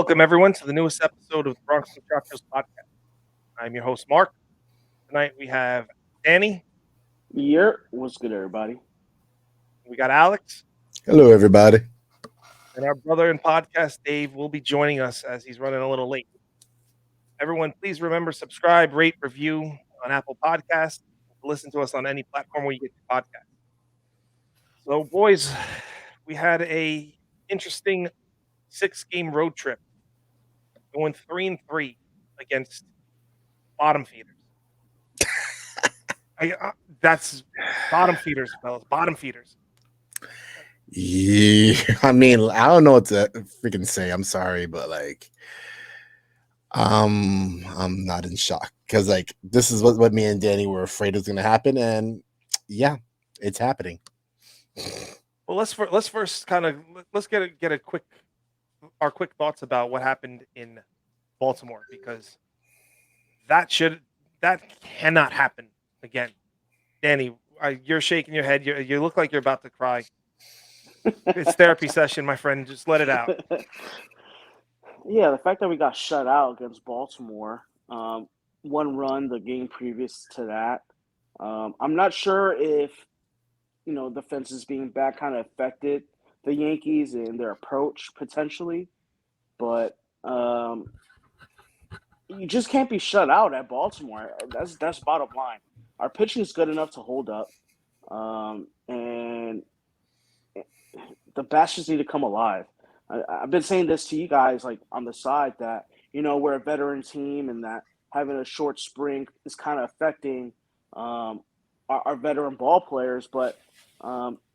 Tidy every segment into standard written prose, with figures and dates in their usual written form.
Welcome, everyone, to the newest episode of the Bronx Muchachos podcast. I'm your host, Mark. Tonight we have Danny, What's good, everybody? we got Alex, Hello, everybody. and our brother in podcast, Dave, will be joining us as he's running a little late. Everyone, please remember subscribe, rate, review on Apple Podcasts. Listen to us on any platform where you get your podcast. So, boys, we had a interesting 6-game road trip, going 3-3 against bottom feeders. That's bottom feeders, fellas. Bottom feeders. Yeah, I mean, I don't know what to freaking say. I'm sorry, but I'm not in shock because this is what me and Danny were afraid was going to happen, and yeah, it's happening. Well, let's first kind of let's get a quick quick thoughts about what happened in Baltimore, because that cannot happen again. Danny, you're shaking your head. You look like you're about to cry. It's therapy session, my friend. Just let it out. Yeah, the fact that we got shut out against Baltimore, one run the game previous to that. I'm not sure if the fences being back kind of affected the Yankees and their approach potentially, but you just can't be shut out at Baltimore. That's bottom line. Our pitching is good enough to hold up, and the bats just need to come alive. I've been saying this to you guys, like on the side, that we're a veteran team, and that having a short spring is kind of affecting our veteran ball players. But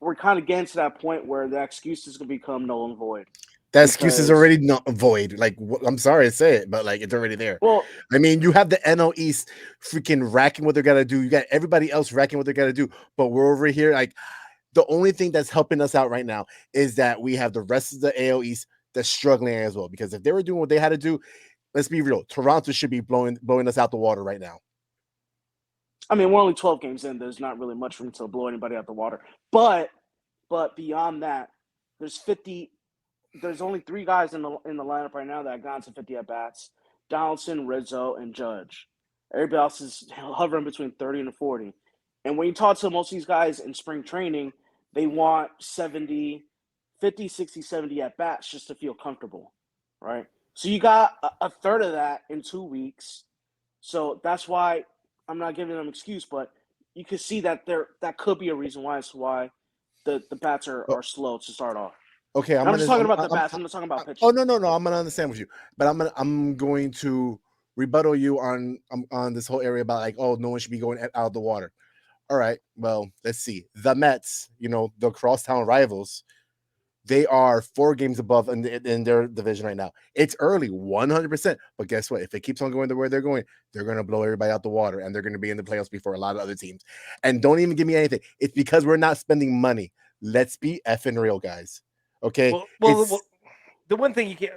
we're kind of getting to that point where the excuses can become null and void. That excuse is already not void. I'm sorry to say it, but it's already there. Well, I mean, you have the NL East freaking racking what they're gonna do. You got everybody else racking what they're gonna do, but we're over here the only thing that's helping us out right now is that we have the rest of the AL East that's struggling as well. Because if they were doing what they had to do, let's be real, Toronto should be blowing us out the water right now. I mean, we're only 12 games in. There's not really much room to blow anybody out the water. But beyond that, there's only 3 guys in the lineup right now that have gone to 50 at bats: Donaldson, Rizzo, and Judge. Everybody else is hovering between 30 and 40. And when you talk to most of these guys in spring training, they want 50, 60, 70 at bats just to feel comfortable, right? So you got a third of that in 2 weeks. So that's why I'm not giving them an excuse, but you can see that that could be a reason why the bats are slow to start off. Okay, I'm just talking about the bats. I'm not talking about pitching. Oh no, I'm gonna understand with you, but I'm going to rebuttal you on this whole area about no one should be going out of the water. All right, well, let's see. The Mets, the crosstown rivals, they are 4 games above in their division right now. It's early, 100%. But guess what? If it keeps on going the way they're going to blow everybody out the water, and they're going to be in the playoffs before a lot of other teams. And don't even give me anything. It's because we're not spending money. Let's be effing real, guys. Okay. Well, the one thing you can't.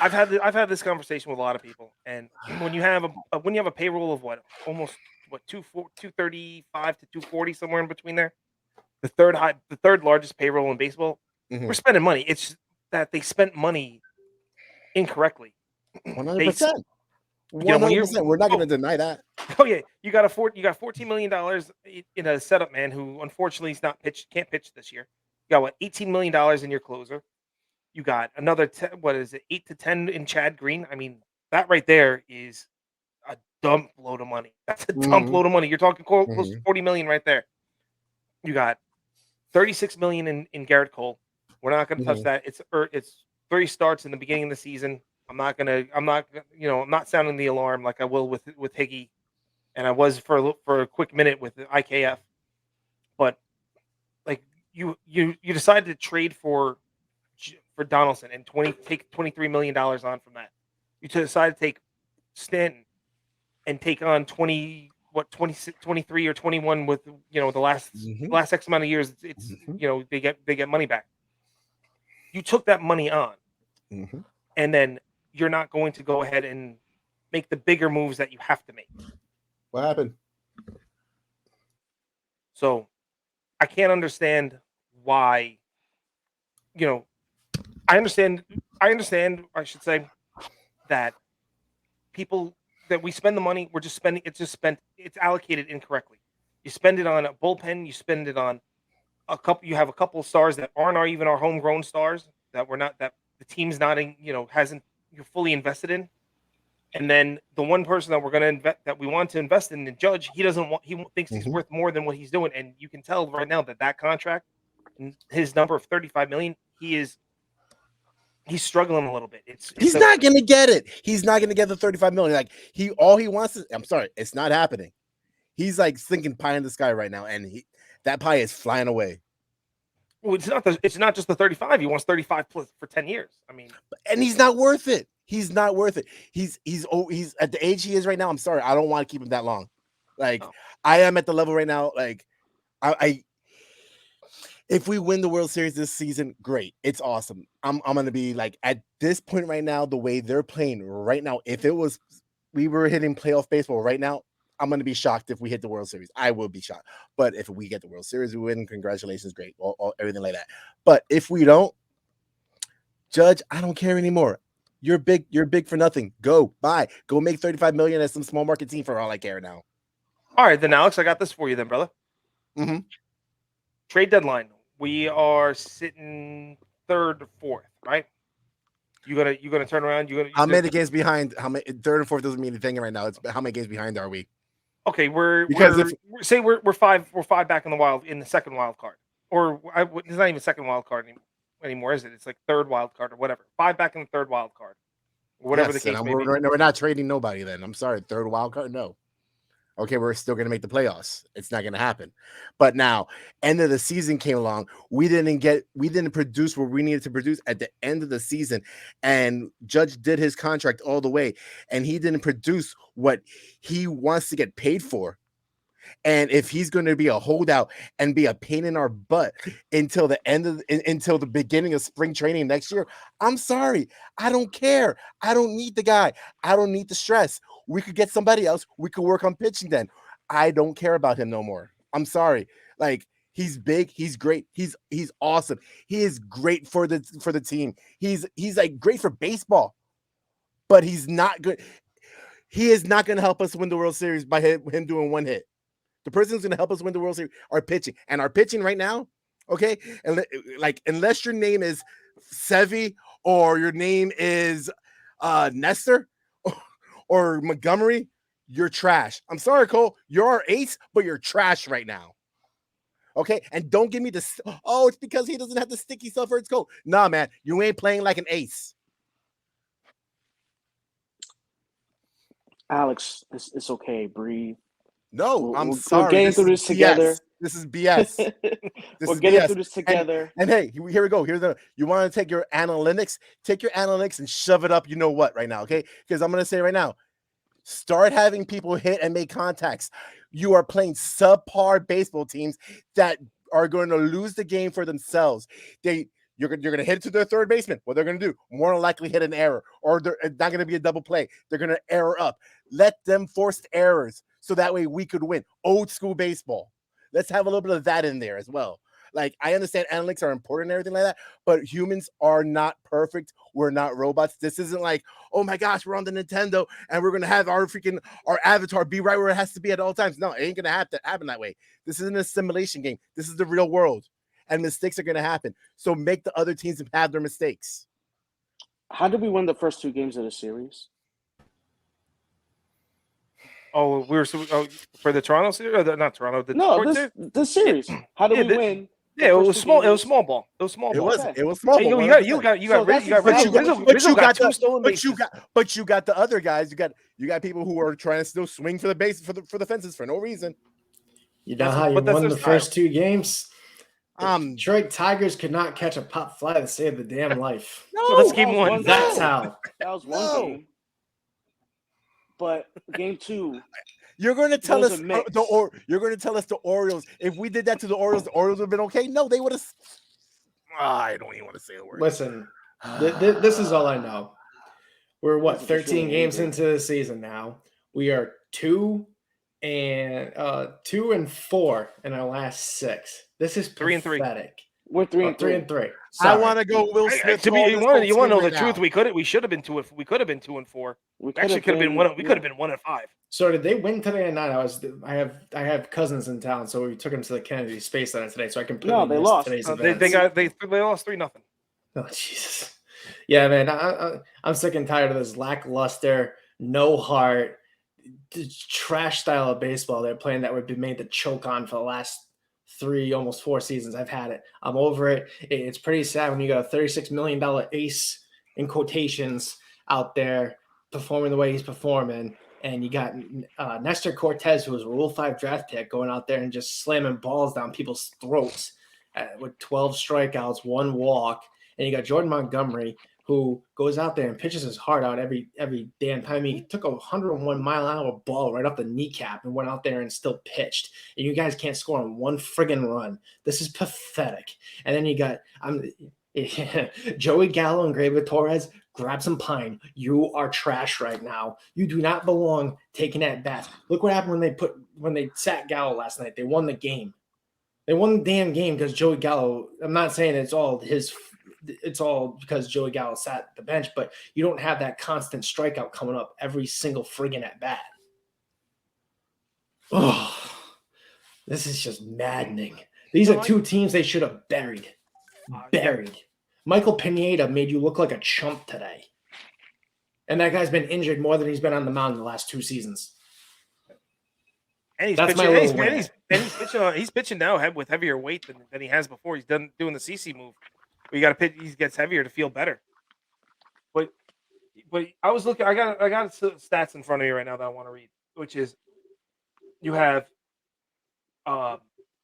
I've had this conversation with a lot of people, and when you have a payroll of almost 235 to 240, somewhere in between there, the third largest payroll in baseball, we're spending money. It's that they spent money incorrectly. 100%. 100%. We're not going to deny that. Oh yeah, you got $14 million in a setup man who unfortunately can't pitch this year. You got $18 million in your closer. You got another 8 to 10 in Chad Green. I mean, that right there is a dump load of money. That's a dump load of money. You're talking close to 40 million right there. You got 36 million in Garrett Cole. We're not going to touch that. It's 3 starts in the beginning of the season. I'm not sounding the alarm like I will with Higgy, and I was for a quick minute with the IKF. But you decided to trade for Donaldson and take $23 million on from that. You decided to take Stanton and take on 23 or 21 with the last X amount of years. It's they get money back. You took that money on, and then you're not going to go ahead and make the bigger moves that you have to make. What happened? So I can't understand why. I understand. I should say that people that we spend the money, we're just spending. It's just spent. It's allocated incorrectly. You spend it on a bullpen. You spend it on a couple. You have a couple of stars that aren't even our homegrown stars that we're not that the team's not in, hasn't you're fully invested in. And then the one person that we're going to invest that we want to invest in, the Judge, he doesn't want. Thinks he's worth more than what he's doing, and you can tell right now that contract and his number of 35 million, he's struggling a little bit. He's not gonna get it. He's not gonna get the 35 million. Like all he wants is. I'm sorry, it's not happening. He's like thinking pie in the sky right now, and that pie is flying away. Well, it's not just the 35. He wants 35 plus for 10 years. I mean, and he's not worth it. He's not worth it. He's at the age he is right now. I'm sorry, I don't want to keep him that long. Like I am at the level right now. Like I if we win the World Series this season, great. It's awesome. I'm gonna be like at this point right now, the way they're playing right now. If we were hitting playoff baseball right now, I'm gonna be shocked if we hit the World Series. I will be shocked. But if we get the World Series, we win. Congratulations, great, everything like that. But if we don't, Judge, I don't care anymore. You're big. You're big for nothing. Go buy. Go make 35 million at some small market team for all I care now. All right, then Alex, I got this for you, then, brother. Mm-hmm. Trade deadline. We are sitting third or fourth, right? You gonna turn around? How many games behind? How many? Third and fourth doesn't mean anything right now. It's how many games behind are we? Okay, we're five back in the second wild card, or it's not even second wild card anymore, is it? It's like third wild card or whatever. 5 back in the third wild card, or whatever the case may be. We're not trading nobody. Then I'm sorry, third wild card, no. Okay, we're still going to make the playoffs. It's not going to happen. But now, end of the season came along. We didn't produce what we needed to produce at the end of the season. And Judge did his contract all the way. And he didn't produce what he wants to get paid for. And if he's going to be a holdout and be a pain in our butt until until the beginning of spring training next year, I'm sorry. I don't care. I don't need the guy. I don't need the stress. We could get somebody else. We could work on pitching then. I don't care about him no more. I'm sorry. Like he's big. He's great. He's awesome. He is great for the team. He's like great for baseball, but he's not good. He is not going to help us win the World Series by him doing one hit. The person who's going to help us win the World Series are pitching, and our pitching right now, okay, and like unless your name is Sevy or your name is Nestor or Montgomery, you're trash. I'm sorry, Cole, you're our ace, but you're trash right now. Okay, and don't give me this. Oh, it's because he doesn't have the sticky stuff for his coat. Nah, man, you ain't playing like an ace. Alex, it's okay. Breathe. No, I'm sorry. We're getting through this together. This is BS. We're getting through this together. And hey, here we go. You want to take your analytics? Take your analytics and shove it up. You know what? Right now, okay? Because I'm gonna say right now, start having people hit and make contacts. You are playing subpar baseball teams that are going to lose the game for themselves. You're going to hit it to their third baseman. What they're going to do? More than likely hit an error, or it's not going to be a double play. They're going to error up. Let them force errors so that way we could win. Old school baseball. Let's have a little bit of that in there as well. Like, I understand analytics are important and everything like that, but humans are not perfect. We're not robots. This isn't like, oh my gosh, we're on the Nintendo and we're going to have our avatar be right where it has to be at all times. No, it ain't going to happen that way. This isn't a simulation game. This is the real world, and mistakes are going to happen. So make the other teams have their mistakes. How did we win the first 2 games of the series? Oh, for the Toronto series, or not Toronto. The series. How did we win? Yeah, it was small. It was small ball. It was small ball. It was small ball. You got stolen bases. But you got the other guys. You got people who are trying to still swing for the base for the fences for no reason. You know how you won the first 2 games? Detroit Tigers could not catch a pop fly to save the damn life. No, that's game 1. That's how. That was one game. But game 2, you're going to tell us you're going to tell us the Orioles. If we did that to the Orioles would have been okay. No, they would have. I don't even want to say a word. Listen, this is all I know. We're 13 games into the season now. We are 2 and 4 in our last 6. This is 3 and 3. Pathetic. We're 3-3. 3-3. I want to go Will Smith. You want to know the truth? Now. We could have been 2-4. We actually could have been 1. We could have been 1-5. So did they win today or not? I have cousins in town, so we took them to the Kennedy Space Center today, so I completely they lost. Today's They lost 3-0. Oh Jesus! Yeah, man, I'm sick and tired of this lackluster, no heart, trash style of baseball they're playing that would be made to choke on for the last 3, almost 4 seasons. I've had it. I'm over it. It's pretty sad when you got a $36 million ace in quotations out there performing the way he's performing, and you got Nestor Cortez, who was a Rule 5 draft pick, going out there and just slamming balls down people's throats with 12 strikeouts, 1 walk, and you got Jordan Montgomery, who goes out there and pitches his heart out every damn time. He took a 101-mile-an-hour ball right off the kneecap and went out there and still pitched. And you guys can't score on 1 friggin' run. This is pathetic. And then you got Joey Gallo and Gleyber Torres. Grab some pine. You are trash right now. You do not belong taking at bats. Look what happened when they sat Gallo last night. They won the game. They won the damn game because Joey Gallo. I'm not saying it's all because Joey Gallo sat at the bench, but you don't have that constant strikeout coming up every single friggin' at bat. Oh, this is just maddening. These are 2 teams they should have buried. Michael Pineda made you look like a chump today. And that guy's been injured more than he's been on the mound in the last 2 seasons. And he's pitching now with heavier weight than he has before. He's doing the CC move. You got to pitch. He gets heavier to feel better. But I was looking. I got stats in front of me right now that I want to read, which is you have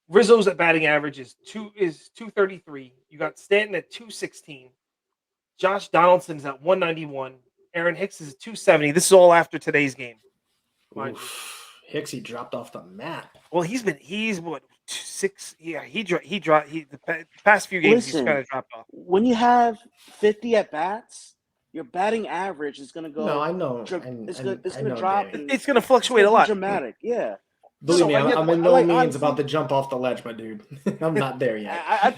Rizzo's at batting average is 233. You got Stanton at 216. Josh Donaldson's at 191. Aaron Hicks is at 270. This is all after today's game. Hicksy dropped off the map. Well, he's what 6? Yeah, he dropped. The past few games he's kind of dropped off. When you have 50 at bats, your batting average is going to go. No, I know. It's going to drop. It's going to fluctuate a lot. Dramatic, yeah. Believe me, I'm in no means about to jump off the ledge, my dude. I'm not there yet. I'm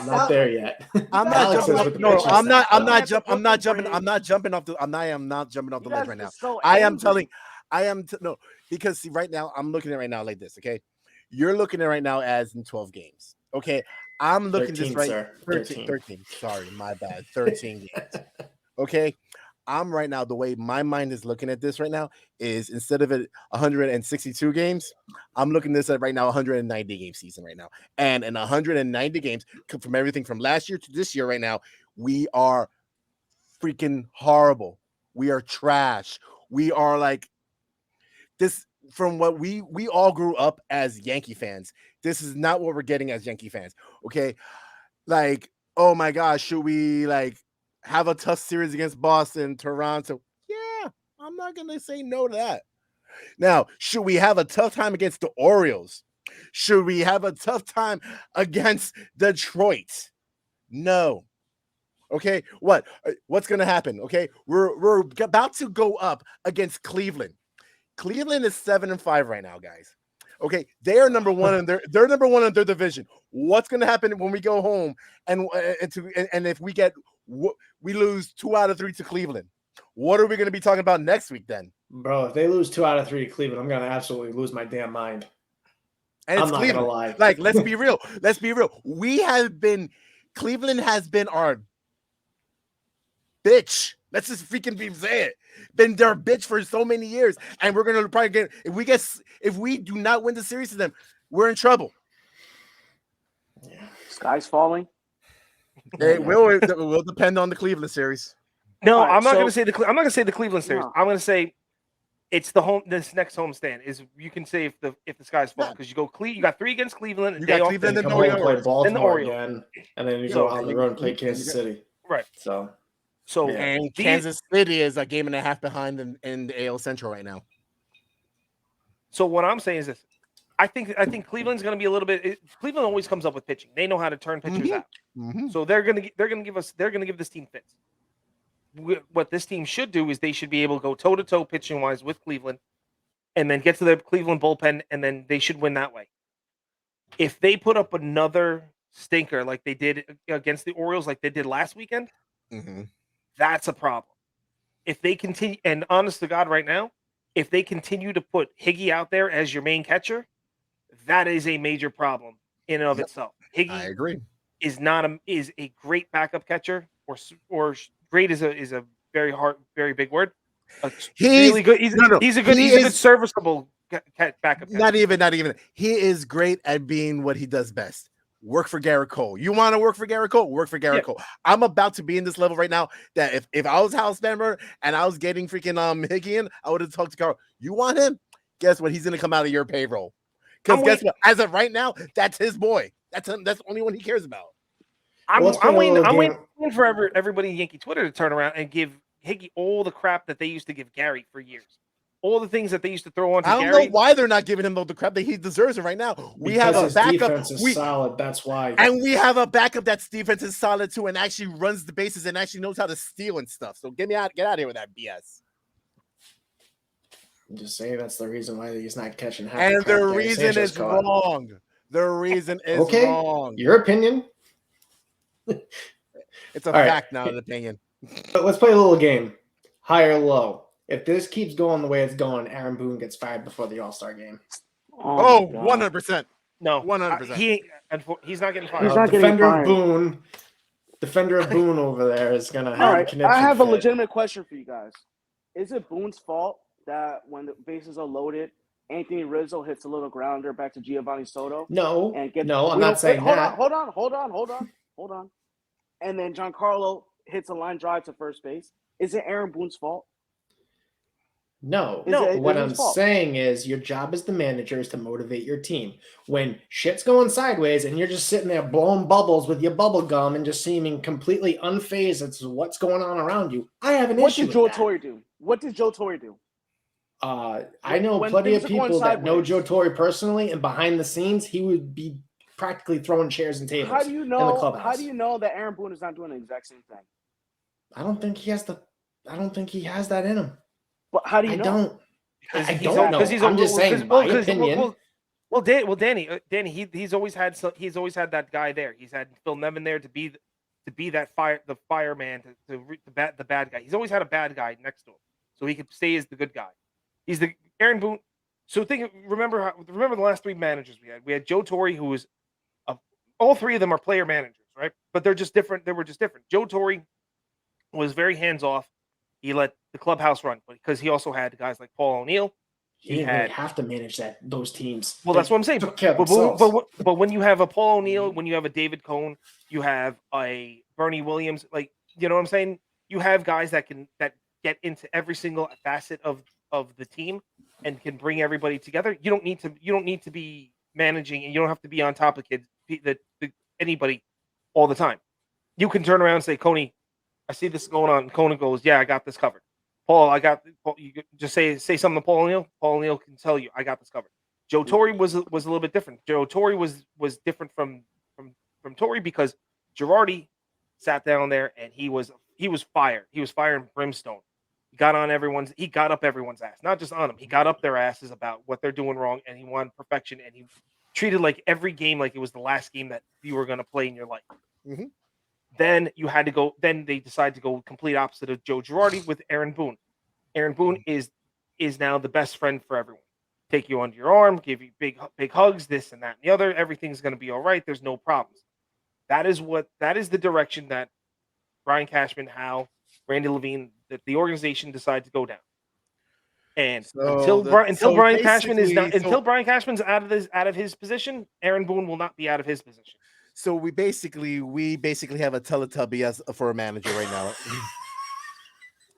not there yet. I'm not jumping off the ledge right now. No, because see, right now I'm looking at it right now like this. Okay, you're looking at it right now as in 12 games. Okay, I'm looking at this right. 13. Sorry, my bad. 13 games. Okay. I'm right now, the way my mind is looking at this right now is instead of it 162 games, I'm looking at this at right now 190 game season right now. And in 190 games, from everything from last year to this year right now, we are freaking horrible. We are trash. We are like this from what we all grew up as Yankee fans. This is not what we're getting as Yankee fans. Okay. Like, oh my gosh, should we like have a tough series against Boston, Toronto? Yeah, I'm not going to say no to that. Now, should we have a tough time against the Orioles? Should we have a tough time against Detroit? No. Okay, what's going to happen? Okay, we're about to go up against Cleveland. Cleveland is 7-5 right now, guys. Okay, they are number 1 in they're number 1 in their division. What's going to happen when we go home and if we lose 2 out of 3 to Cleveland? What are we going to be talking about next week then? Bro, if they lose 2 out of 3 to Cleveland, I'm going to absolutely lose my damn mind. And it's Cleveland. Not gonna lie. Like, let's be real. Cleveland has been our bitch. Let's just freaking say it. Been their bitch for so many years, and we're gonna probably get if we do not win the series to them, we're in trouble. Yeah. Sky's falling. It will depend on the Cleveland series. No, right, I'm not going to say I'm not going to say the Cleveland series. No. I'm going to say it's this next homestand is you can say if the sky's falling because you got 3 against Cleveland. You got Cleveland and the Orioles, then the Orioles again, and then you go on the road and play Kansas City. Right. So and Kansas City is a game and a half behind in the AL Central right now. So what I'm saying is this: I think Cleveland's going to be a little bit. Cleveland always comes up with pitching. They know how to turn pitchers out. Mm-hmm. So they're going to give this team fits. What this team should do is they should be able to go toe to toe pitching wise with Cleveland, and then get to the Cleveland bullpen, and then they should win that way. If they put up another stinker like they did against the Orioles, like they did last weekend, Mhm. that's a problem. If they continue, and honest to God, right now, if they continue to put Higgy out there as your main catcher, that is a major problem in and of Yep, itself. I Higgy agree. is a great backup catcher, great is a very big word. He's Really good. no, he He's a good is serviceable backup catcher. not even. He is great at being what he does best. Work for Garrett Cole. You want to work for Garrett Cole? Work for Garrett Yeah. Cole. I'm about to be in this level right now that if I was a house member and I was getting freaking Higgy in, I would have talked to Carl. You want him? Guess what? He's gonna come out of your payroll. Because I'm guess wait- what? As of right now, that's his boy. That's him. That's the only one he cares about. I'm, let's play I'm a waiting. little I'm game. waiting for everybody in Yankee Twitter to turn around and give Higgy all the crap that they used to give Gary for years. All the things that they used to throw onto I don't know Gary. why they're not giving him the crap that he deserves it right now. We Because have a his backup. defense is solid. That's why. And we have a backup that's defense is solid too, and actually runs the bases and actually knows how to steal and stuff. So get out of here with that BS. I'm just saying that's the reason why he's not catching half And the crap the Gary reason Sanchez is caught. wrong. The reason is Okay, wrong. your opinion. It's a All right. fact, not an opinion. But let's play a little game. High or low. If this keeps going the way it's going, Aaron Boone gets fired before the All-Star game. Oh, my God. 100%. No, 100%. he's not getting fired. He's not getting Defender of fired. Boone. Defender of Boone over there is gonna All have a right, conniption I have a fit. legitimate question for you guys. Is it Boone's fault that when the bases are loaded, Anthony Rizzo hits a little grounder back to Giovanni Soto? No, And get, no, I'm not saying hold that. Hold on. And then Giancarlo hits a line drive to first base. Is it Aaron Boone's fault? No, Is what it I'm his fault? saying is your job as the manager is to motivate your team. When shit's going sideways and you're just sitting there blowing bubbles with your bubble gum and just seeming completely unfazed as to what's going on around you, I have an What issue did with Joe that. Torre do? What did Joe Torre do? I know When plenty of things are going people that know sideways. Joe Torre personally, and behind the scenes, he would be practically throwing chairs and tables How do you in the know? clubhouse. How do you know that Aaron Boone is not doing the exact same thing? I don't think he has that in him. But how do you I know? don't. Because I don't know. I'm just saying my opinion. Danny, he's always had that guy there. He's had Phil Nevin there to be the fireman the bad guy. He's always had a bad guy next to him, so he could stay as the good guy. He's the Aaron Boone. So remember the last three managers we had. We had Joe Torre, who was all three of them are player managers, right? But they're just different. They were just different. Joe Torre was very hands off. He let the clubhouse run, but because he also had guys like Paul O'Neill. He didn't really have to manage those teams. Well, that's what I'm saying. Took care of themselves. But when you have a Paul O'Neill, when you have a David Cohn, you have a Bernie Williams, like, you know what I'm saying? You have guys that get into every single facet of the team and can bring everybody together. You don't need to be managing, and you don't have to be on top of anybody all the time. You can turn around and say, Coney, I see this going on. Conan goes, yeah, I got this covered. Paul, you just say something to Paul O'Neill. Paul O'Neill can tell you, I got this covered. Joe Torre was a little bit different. Joe Torre was different from Torre because Girardi sat down there and he was fire. He was fire and brimstone. He got up everyone's ass. Not just on them. He got up their asses about what they're doing wrong, and he wanted perfection, and he treated like every game like it was the last game that you were going to play in your life. Mhm. Then you had to go. Then they decided to go complete opposite of Joe Girardi with Aaron Boone. Aaron Boone is now the best friend for everyone. Take you under your arm, give you big hugs, this and that and the other. Everything's going to be all right. There's no problems. That is the direction that Brian Cashman, Howe, Randy Levine, that the organization decided to go down. And until Brian Cashman's out of his position, Aaron Boone will not be out of his position. So we basically have a Teletubby for a manager right now.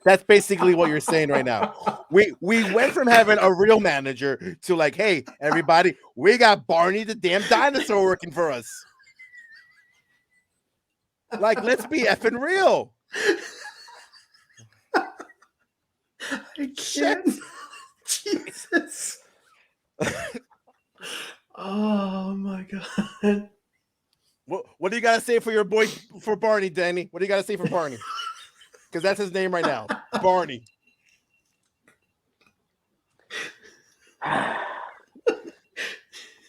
That's basically what you're saying right now. We went from having a real manager to like, hey, everybody, we got Barney the damn dinosaur working for us. Like, let's be effing real. I can't. Jesus. Oh my God. What do you gotta say for your boy for Barney, Danny? What do you gotta say for Barney? Because that's his name right now, Barney.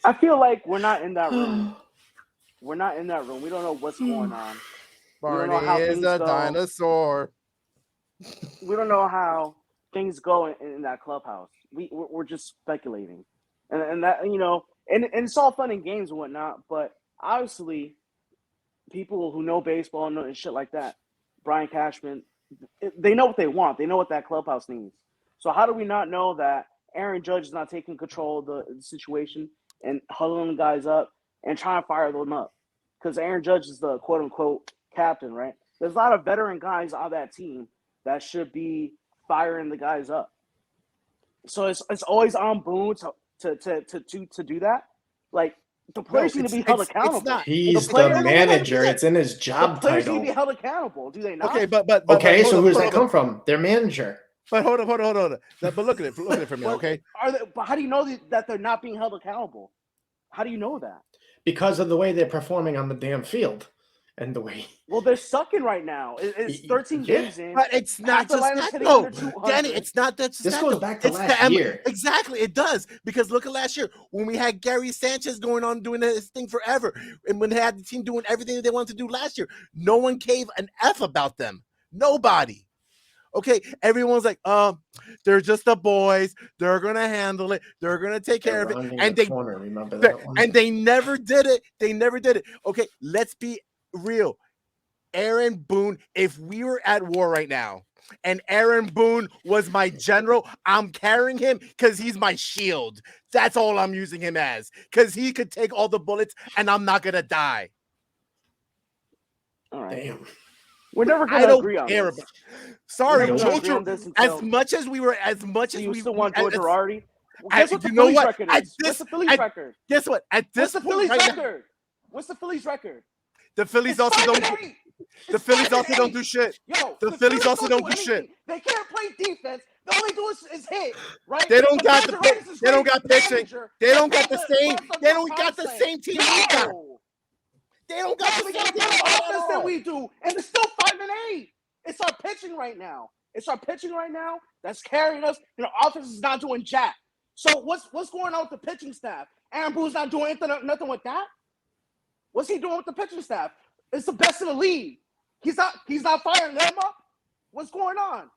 I feel like we're not in that room. We're not in that room. We don't know what's going on. Barney know how is things a go. dinosaur. We don't know how things go in that clubhouse. We're just speculating, and that and it's all fun and games and whatnot. But obviously, people who know baseball and shit like that, Brian Cashman, they know what they want. They know what that clubhouse needs. So how do we not know that Aaron Judge is not taking control of the situation and huddling the guys up and trying to fire them up? Because Aaron Judge is the quote unquote captain, right? There's a lot of veteran guys on that team that should be firing the guys up. So it's always on Boone to do that. Like the players need to be held accountable. It's not. He's the players- manager. It's in his The job players need title. to be held accountable, do they not? Okay, but Okay, hold so on, who does hold that on. come from? Their manager. But hold on. But look at it for me, But okay? but how do you know that they're not being held accountable? How do you know that? Because of the way they're performing on the damn field and the way. Well, they're sucking right now. It's 13 Yeah. games in. But it's not Half the just lineup's that, hitting though. under 200. Danny, it's not that. This goes though. back to It's last the year. Exactly, it does. Because look at last year when we had Gary Sanchez going on doing his thing forever, and when they had the team doing everything that they wanted to do last year, no one gave an F about them. Nobody. Okay, everyone's like, they're just the boys. They're gonna handle it. They're gonna take care of it. Rounding And the they corner, remember that one? and they never did it. They never did it. Okay, let's be real. Aaron Boone, if we were at war right now and Aaron Boone was my general, I'm carrying him because he's my shield. That's all I'm using him as, because he could take all the bullets and I'm not gonna die. All right. Damn. We're never I going to don't agree on care this. about. Sorry, We're never gonna agree on Joe, this until- as much as we were, So you still want Joe as- Girardi? Well, I- guess what the you know Phillies what? record At is? this- What's the Phillies at- record? Guess what? At this What's the point Phillies right now, record? What's the Phillies record? the Phillies It's also 5-8. don't. The It's Phillies 5-8. also don't do shit. Yo, The Phillies also don't do shit. anything. They can't play defense. The only do is hit, right? They don't But got Roger the pick. Harris is They don't great got pitching. manager, They don't but got the same. but They don't got the bobsled. same team we got. No. They don't got We the got same a team better we got offense at than all. we do, and it's still 5-8. It's our pitching right now. That's carrying us. Offense is not doing jack. So what's going on with the pitching staff? Aaron Boone's not doing nothing with that. What's he doing with the pitching staff? It's the best in the league. He's not firing them up. What's going on?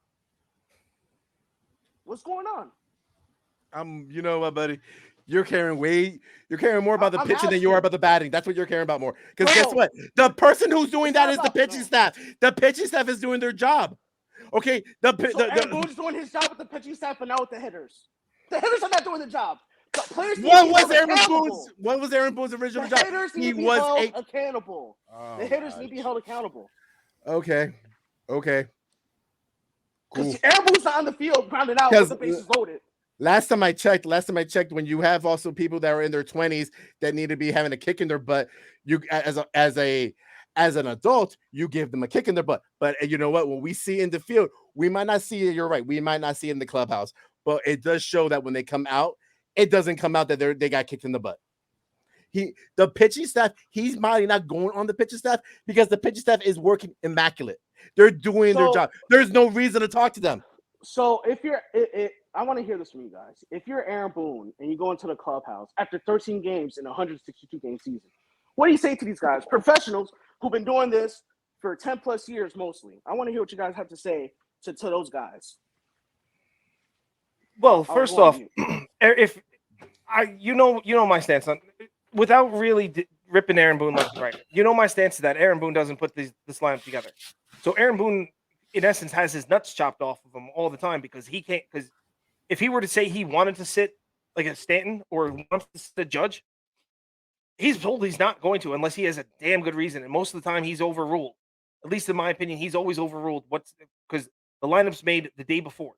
You know what, buddy? You're caring more about the I'm pitching than you asking. are about the batting. That's what you're caring about more. Because No. guess what? The person who's doing It's that not is the about- pitching no. staff. The pitching staff is doing their job. Okay. So Aaron Boone's doing his job with the pitching staff, but not with the hitters. The hitters are not doing the job. The players need to What be was held Aaron accountable. Boone's original The job? hitters need He to be was held a accountable. The hitters need to be held accountable. Okay. Because Cool. Aaron Boone's not on the field grounded out with the bases loaded. Last time I checked, when you have also people that are in their 20s that need to be having a kick in their butt, you as an adult, you give them a kick in their butt. But you know what? When we see in the field, we might not see it. You're right. We might not see it in the clubhouse, but it does show that when they come out, it doesn't come out that they got kicked in the butt. The pitching staff, he's might not going on the pitching staff because the pitching staff is working immaculate. They're doing their job. There's no reason to talk to them. So if you're, I want to hear this from you guys. If you're Aaron Boone and you go into the clubhouse after 13 games in a 162-game season, what do you say to these guys, professionals who've been doing this for 10 plus years mostly? I want to hear what you guys have to say to those guys. Well, first off, if you know my stance on, without really ripping Aaron Boone left and right, my stance is that Aaron Boone doesn't put this lineup together. So Aaron Boone, in essence, has his nuts chopped off of him all the time because he can't. Because if he were to say he wanted to sit like a Stanton or wants to sit a Judge, he's told he's not going to unless he has a damn good reason. And most of the time, he's overruled. At least in my opinion, he's always overruled. Because the lineup's made the day before,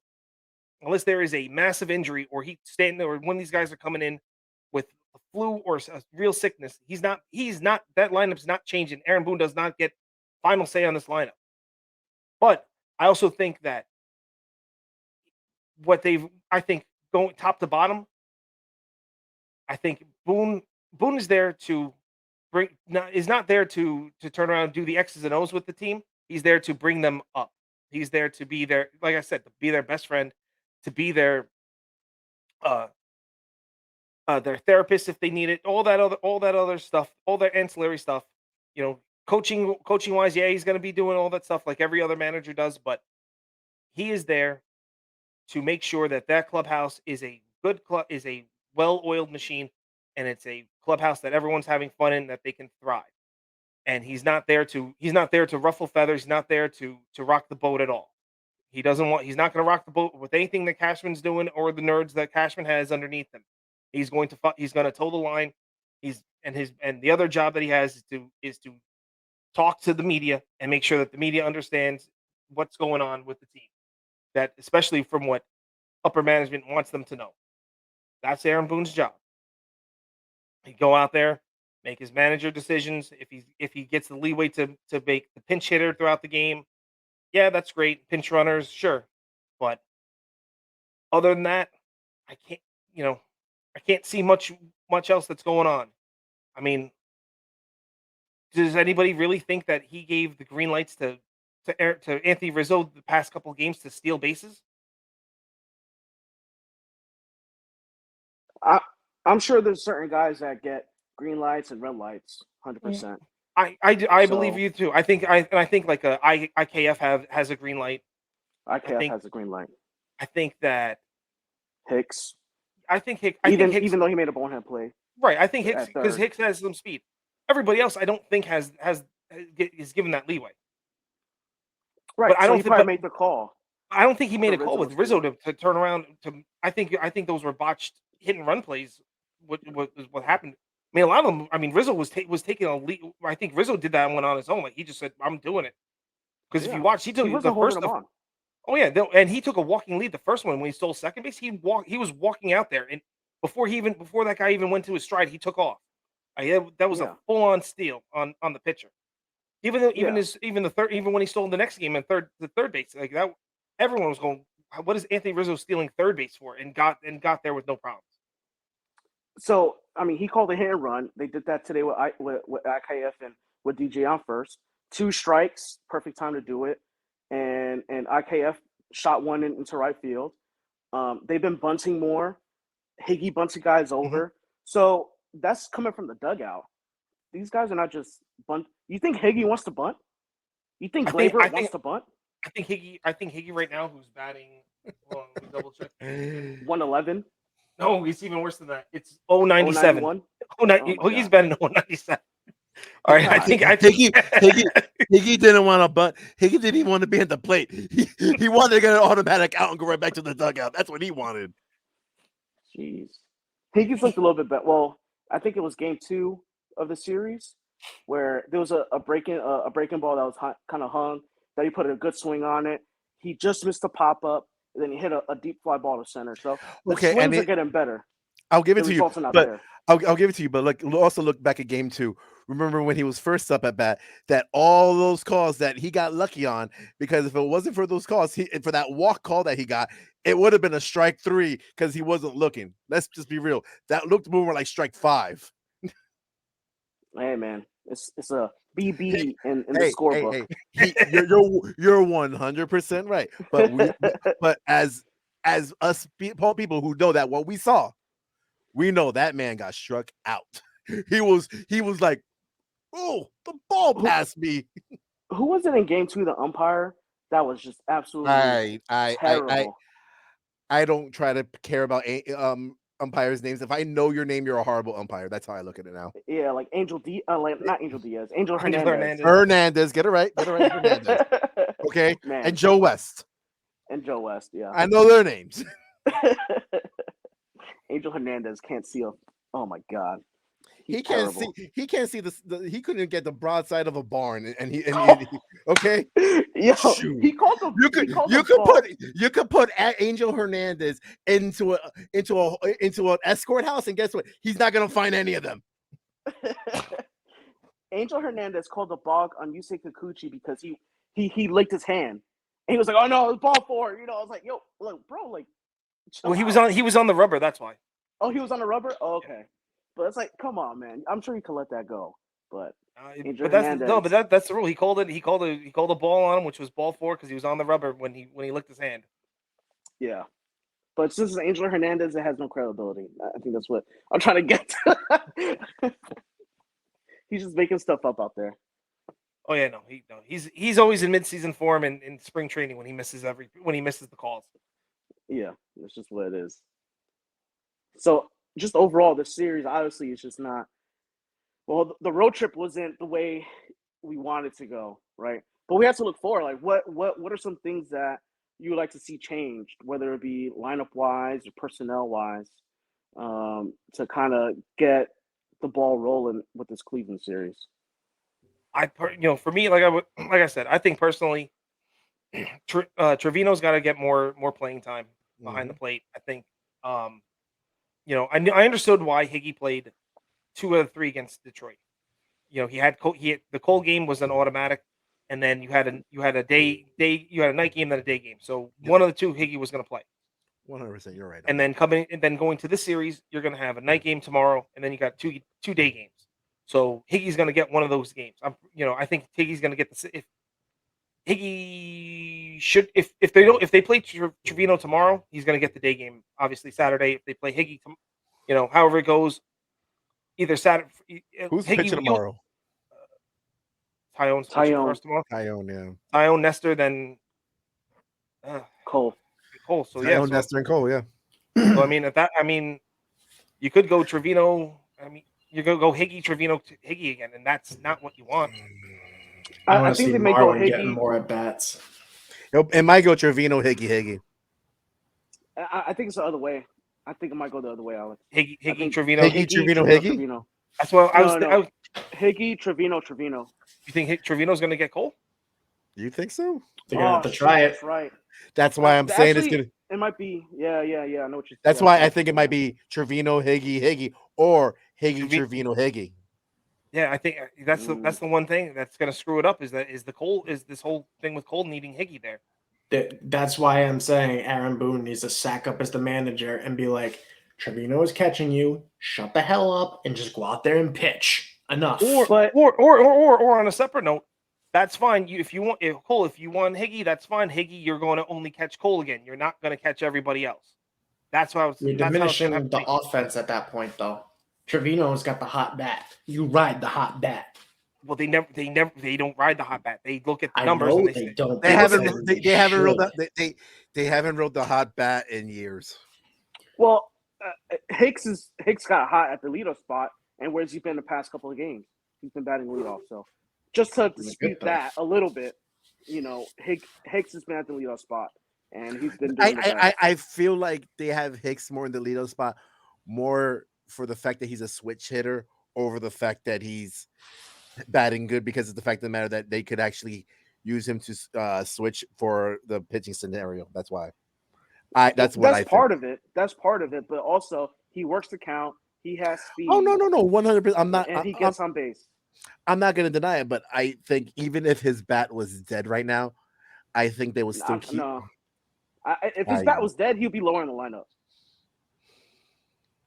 unless there is a massive injury or Stanton or one of these guys are coming in with a flu or a real sickness. He's not. That lineup's not changing. Aaron Boone does not get final say on this lineup. But I also think that I think going top to bottom, I think Boone is there to is not there to turn around and do the X's and O's with the team. He's there to bring them up. He's there to be their, like I said, to be their best friend, to be their their therapists if they need it, all that other stuff, all that ancillary stuff. You know, coaching wise, yeah, he's going to be doing all that stuff like every other manager does, but he is there to make sure that that clubhouse is a good club, is a well-oiled machine, and it's a clubhouse that everyone's having fun in, that they can thrive. And he's not there to ruffle feathers. He's not there to rock the boat at all. He's not going to rock the boat with anything that Cashman's doing or the nerds that Cashman has underneath him. He's going to toe the line. And the other job that he has is to talk to the media and make sure that the media understands what's going on with the team. That especially from what upper management wants them to know. That's Aaron Boone's job. He go out there, make his manager decisions. If he gets the leeway to make the pinch hitter throughout the game, yeah, that's great. Pinch runners, sure. But other than that, I can't, you know, I can't see much else that's going on. I mean, does anybody really think that he gave the green lights to Anthony Rizzo the past couple of games to steal bases? I'm sure there's certain guys that get green lights and red lights, 100%. I believe So- you too. I think like IKF has a green light. IKF has a green light. I think that Hicks, I think Hicks even though he made a bonehead play, right. I think Hicks at because third. Hicks has some speed. Everybody else, I don't think is given that leeway. right? But I so don't he think- probably but- made the call. I don't think he made a So call Rizzo with was Rizzo good. to turn around. I think those were botched hit and run plays. What happened? I mean, a lot of them. I mean, Rizzo was taking a lead. I think Rizzo did that one on his own. Like he just said, "I'm doing it." Because if Yeah. you watch, he took He the wasn't first. holding him on. Oh yeah, and he took a walking lead the first one when he stole second base. He was walking out there, and before that guy even went to his stride, he took off. That was Yeah. a full on steal on the pitcher. Even Yeah. even when he stole the next game and the third base like that, everyone was going, "What is Anthony Rizzo stealing third base for?" And got there with no problems. So I mean, he called a hit and run. They did that today with IKF and with DJ on first. 2 strikes, perfect time to do it. And IKF shot one into right field. They've been bunting more. Higgy bunted guys over. So that's coming from the dugout. These guys are not just bunt. You think Higgy wants to bunt? You think I think- Glaber I think- wants to bunt? I think Higgy right now, who's batting. Hold on, let me double check. 111, No, it's even worse than that. It's 097. 091. Oh, my Higgy's God. batting 097. All right, I God. think Higgy didn't want to butt. Higgy didn't even want to be at the plate. He wanted to get an automatic out and go right back to the dugout. That's what he wanted. Jeez. Higgy's looked a little bit better. Well, I think it was game 2 of the series where there was a breaking ball that was kind of hung that he put a good swing on it. He just missed a pop up, and then he hit a deep fly ball to center. So the Okay, swings are getting better. I'll give it The to you, results are not but there. I'll give it to you. But also look back at game 2. Remember when he was first up at bat, that all those calls that he got lucky on, because if it wasn't for those calls, for that walk call that he got, it would have been a strike 3 because he wasn't looking. Let's just be real. That looked more like strike 5. Hey man, it's a BB in the scorebook. You're 100% right. But as us people who know that what we saw, we know that man got struck out. He was like, oh, the ball passed me. Who was it in game 2? The umpire that was just absolutely terrible. I don't try to care about umpires' names. If I know your name, you're a horrible umpire. That's how I look at it now. Yeah, like not Angel Diaz, Angel Angel Hernandez. Hernandez, get it right. Hernandez. Okay, Man. and Joe West. And Joe West, yeah. I know their names. Angel Hernandez can't see a. Oh my God, He's He can't terrible. see. He can't see he couldn't get the broadside of a barn, and he okay. Yo, Shoot. he called the. You could put Angel Hernandez into an escort house, and guess what? He's not gonna find any of them. Angel Hernandez called the balk on Yusei Kikuchi because he licked his hand, and he was like, "Oh no, it's ball 4." You know, I was like, "Yo, look, bro, like." Well, he was on the rubber. That's why. Oh, he was on the rubber. Oh, okay, but it's like, come on, man. I'm sure he could let that go, but. Angel That's the rule. He called a ball on him, which was ball 4 because he was on the rubber when he licked his hand. Yeah. But since it's Angel Hernandez, it has no credibility. I think that's what I'm trying to get to. He's just making stuff up out there. Oh yeah, he's always in midseason form and in spring training when he misses the calls. Yeah, that's just what it is. So just overall, the series obviously is just not. Well, the road trip wasn't the way we wanted to go, right? But we have to look forward. Like, what are some things that you would like to see changed, whether it be lineup wise or personnel wise, to kind of get the ball rolling with this Cleveland series? For me, like I said, I think personally, Trevino's got to get more playing time behind the plate. I think, I understood why Higgy played 2 out of 3 against Detroit. He had the Cole game was an automatic, and then you had a night game, then a day game. So one of the 2 Higgy was going to play. 100%, you're right. And then going to this series, you're going to have a night game tomorrow, and then you got 2 day games. So Higgy's going to get one of those games. I think Higgy's going to get if Higgy should if they play Trevino tomorrow, he's going to get the day game. Obviously Saturday, if they play Higgy, however it goes, either Saturday. Who's Higgy, pitching tomorrow? Tyone's pitching first tomorrow. Tyone, yeah. Tyone, Nestor, then Cole. So Tyone, Nestor, and Cole, yeah. So you could go Trevino. You're gonna go Higgy, Trevino, Higgy again, and that's not what you want. I think they may go Marwin getting Higgy. more at bats. It might go Trevino, Higgy. I think it's the other way. I think it might go the other way, Alex. Higgy, Trevino. Higgy, Trevino, Higgy? Trevino. That's what I was. No. Higgy, Trevino. You think Trevino's gonna get Cole? You think so? They're gonna have to try it. That's right. That's why I'm saying it's gonna. It might be. Yeah. I know what you're saying. That's why I think it might be Trevino, Higgy, or Higgy, Trevino, Higgy. Yeah, I think that's the one thing that's gonna screw it up is this whole thing with Cole needing Higgy there. That's why I'm saying Aaron Boone needs to sack up as the manager and be like, Trevino is catching you. Shut the hell up and just go out there and pitch. Enough. Or on a separate note, that's fine. If you want Higgy, that's fine. Higgy, you're going to only catch Cole again. You're not going to catch everybody else. That's why You're diminishing the offense at that point, though. Trevino's got the hot bat. You ride the hot bat. Well, they don't ride the hot bat. They look at the numbers. Know and they don't. They haven't rolled the hot bat in years. Well, Hicks got hot at the leadoff spot, and where's he been the past couple of games? He's been batting leadoff. So just to dispute that a little bit, Hicks has been at the leadoff spot, and he's been doing I feel like they have Hicks more in the leadoff spot, more for the fact that he's a switch hitter over the fact that he's batting good, because of the fact of the matter that they could actually use him to switch for the pitching scenario. That's why. That's part of it. That's part of it. But also, he works the count. He has speed. Oh no, 100%. I'm not. And he gets on base. I'm not going to deny it, but I think even if his bat was dead right now, I think they would still keep. No, if his bat was dead, he'd be lower in the lineup.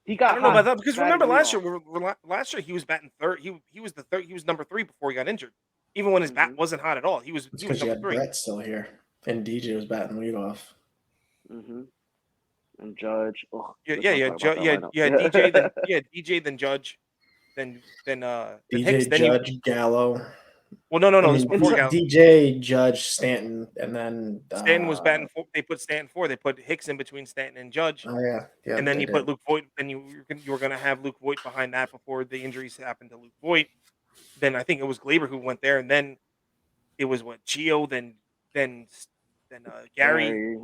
I don't know about that, because remember last year he was batting third. He was the third. He was number 3 before he got injured. Even when his bat wasn't hot at all, he was number 3. Brett still here, and DJ was batting leadoff. Mm-hmm. And Judge. DJ, then Judge, then DJ, Hicks, then Judge, Gallo. Well, no. This was before Gallo. DJ, Judge, Stanton, and then Stanton was batting 4. They put Stanton 4. They put Hicks in between Stanton and Judge. Oh yeah. And then you put Luke Voigt. Then you were going to have Luke Voigt behind that before the injuries happened to Luke Voigt. Then I think it was Glaber who went there, and then it was Gio, then Gary.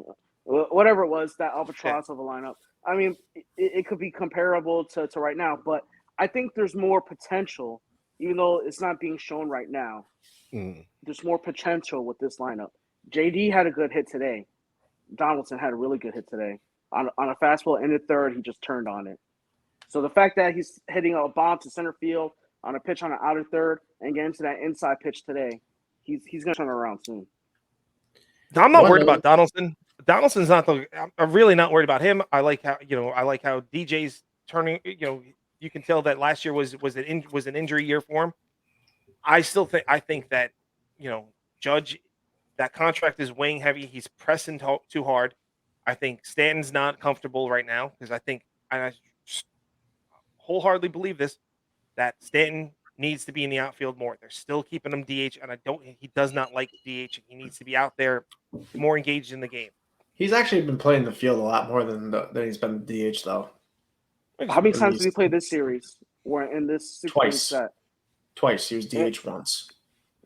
Whatever it was, that albatross of a lineup. I mean, it could be comparable to right now, but I think there's more potential, even though it's not being shown right now. There's more potential with this lineup. JD had a good hit today. Donaldson had a really good hit today. On a fastball in the third, he just turned on it. So the fact that he's hitting a bomb to center field on a pitch on an outer third and getting to that inside pitch today, he's going to turn around soon. I'm not worried about Donaldson. Donaldson's not I'm really not worried about him. I like how DJ's turning. You can tell that last year was an injury year for him. I think that Judge, that contract is weighing heavy. He's pressing too hard. I think Stanton's not comfortable right now because I think, and I wholeheartedly believe this, that Stanton needs to be in the outfield more. They're still keeping him DH, and he does not like DH. He needs to be out there more engaged in the game. He's actually been playing the field a lot more than he's been the DH though. How many At times did he least play this series or in this 6 game Twice. set? Twice. He was DH once.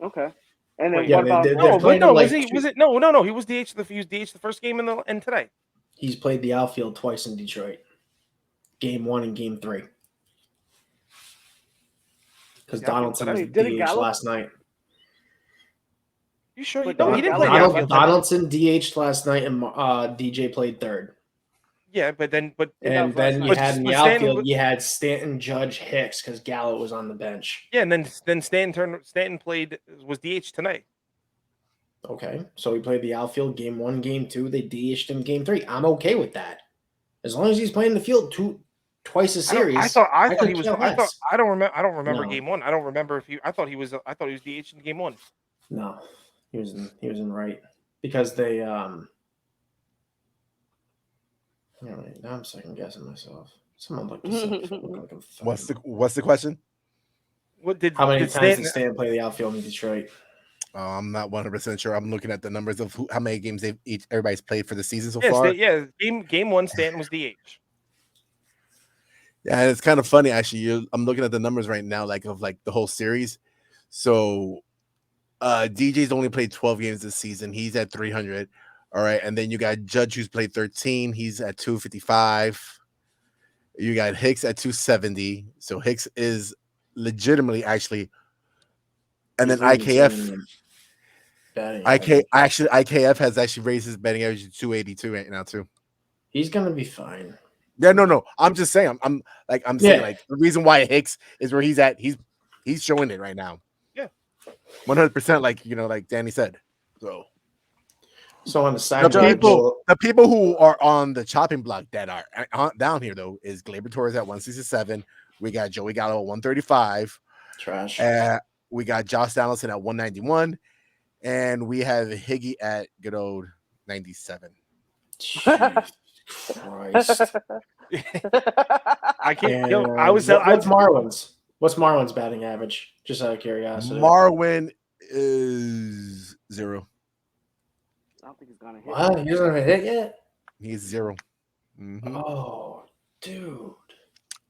Okay. And then Wait, Yeah, what about? they're Oh, playing but no, him was like he? Was it? No. He was DH. He was DH the first game and today. he's played the outfield twice in Detroit. Game 1 and Game 3. Because The outfield Donaldson was today. Did it DH Gallo? last night. You sure? But No, he didn't play the Gallo- outfield. Donaldson DH last night, and DJ played third. Yeah, but then And then you But- had in the but Stanton- outfield, you had Stanton, Judge, Hicks, because Gallo was on the bench. yeah, and then Stanton was DH tonight. Okay, so he played the outfield Game 1, Game 2. They DH'd him Game 3. I'm okay with that, as long as he's playing the field twice a series. I thought he could was. care I thought less. I don't remember No. game 1. I don't remember if he. I thought he was DH in game 1. No, he was in right because they All right, now I'm second guessing myself. Someone look this up. before I look like What's the question? What did How many did times did Stan play the outfield in Detroit? I'm not 100% sure. I'm looking at the numbers of how many games everybody's played for the season so Yeah, far. game 1 Stanton was DH. Yeah, it's kind of funny actually. I'm looking at the numbers right now, of the whole series. So, DJ's only played 12 games this season. He's at 300. All right, and then you got Judge who's played 13. He's at 255. You got Hicks at 270. So Hicks is legitimately actually, and then IKF. IKF has actually raised his batting average to 282 right now too. He's gonna be fine. Yeah, no. I'm just saying. I'm saying the reason why Hicks is where he's at. He's showing it right now. Yeah, 100%. Like Danny said. So on the side, The people who are on the chopping block that are down here though is Gleyber Torres at 167. We got Joey Gallo at 135. Trash. We got Josh Donaldson at 191, and we have Higgy at good old 97. Jeez Christ. I can't. And what's Marwin's batting average? Just out of curiosity. Marwin is 0. I don't think he's gonna hit. What? He hasn't hit yet? He's 0. Mhm. Oh, dude.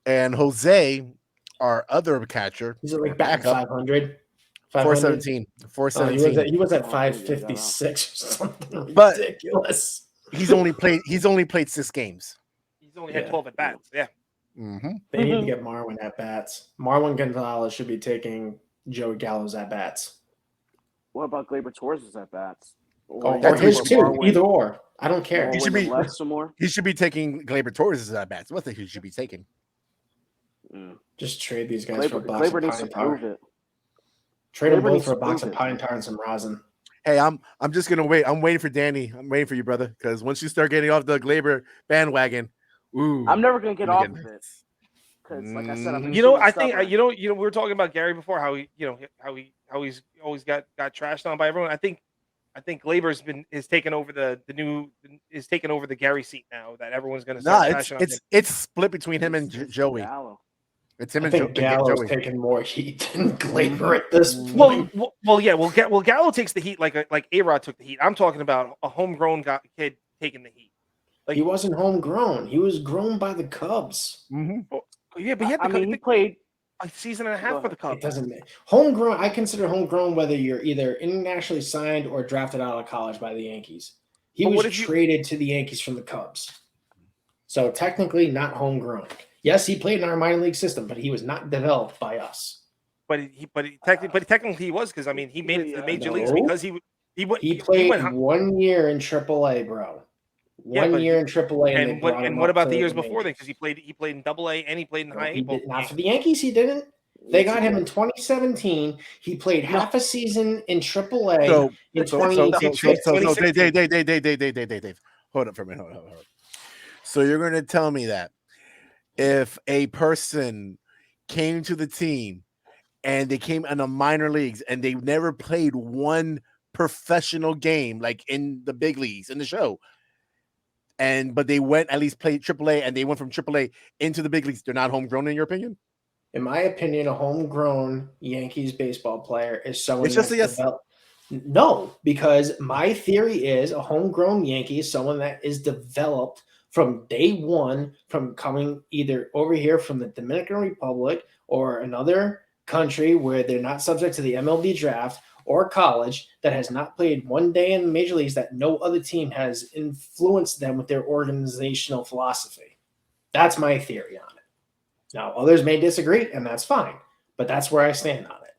And Jose, our other catcher, He's like back at 500. 417. Oh, 417. he was at 556 or something But- ridiculous. He's only played 6 games. He's only had 12 at bats. Yeah. Mm-hmm. They need to get Marwin at bats. Marwin Gonzalez should be taking Joey Gallo's at bats. What about Gleyber Torres' at bats? Or That's his what too. Marwin- Either or. I don't care. He should Marwin be- left some more. He should be taking Gleyber Torres' at bats. What he should be taking? Just trade these guys for a box Gleyber of needs to pine tar. prove it. Trade them Gleyber both needs for a to box prove of it. pine tar and some rosin. Hey, I'm just gonna wait. I'm waiting for Danny. I'm waiting for you, brother. Because once you start getting off the Gleyber bandwagon, ooh, I'm never gonna get off getting of it because, like I said, I'm You know, extremely I think stubborn. we were talking about Gary before, how he's always got trashed on by everyone. I think Glaber's is taking over the Gary seat now, that everyone's going to start trashing on him. it's split between him and Joey. Gallo. It's him I and think Gallo's Joey. taking more heat than Gleyber at this point. Well, Gallo takes the heat like A-Rod took the heat. I'm talking about a homegrown kid taking the heat. He wasn't homegrown. He was grown by the Cubs. Mm-hmm. Yeah, but He played. a season and a half for the It Cubs. doesn't homegrown. I consider homegrown whether you're either internationally signed or drafted out of college by the Yankees. He But was traded to the Yankees from the Cubs, so technically not homegrown. Yes, he played in our minor league system, but he was not developed by us. But technically he was, because I mean he made it to the major leagues No. because he played went, 1 year in AAA, bro. One year in AAA, and what about the years before then? Because he played in AA and he played in high A. Not for the Yankees. He didn't. They got him in 2017. He played half a season in AAA in 2018. Dave. Hold up for a minute. Hold up. So you're going to tell me that if a person came to the team and they came in the minor leagues and they never played one professional game, like in the big leagues in the show, but they went at least played AAA, and they went from AAA into the big leagues. They're not homegrown, in your opinion? In my opinion, a homegrown Yankees baseball player is someone It's just that's a yes. developed. No, because my theory is a homegrown Yankee is someone that is developed from day one, from coming either over here from the Dominican Republic or another country where they're not subject to the MLB draft, or college that has not played one day in the major leagues, that no other team has influenced them with their organizational philosophy. That's my theory on it. Now, others may disagree, and that's fine, but that's where I stand on it.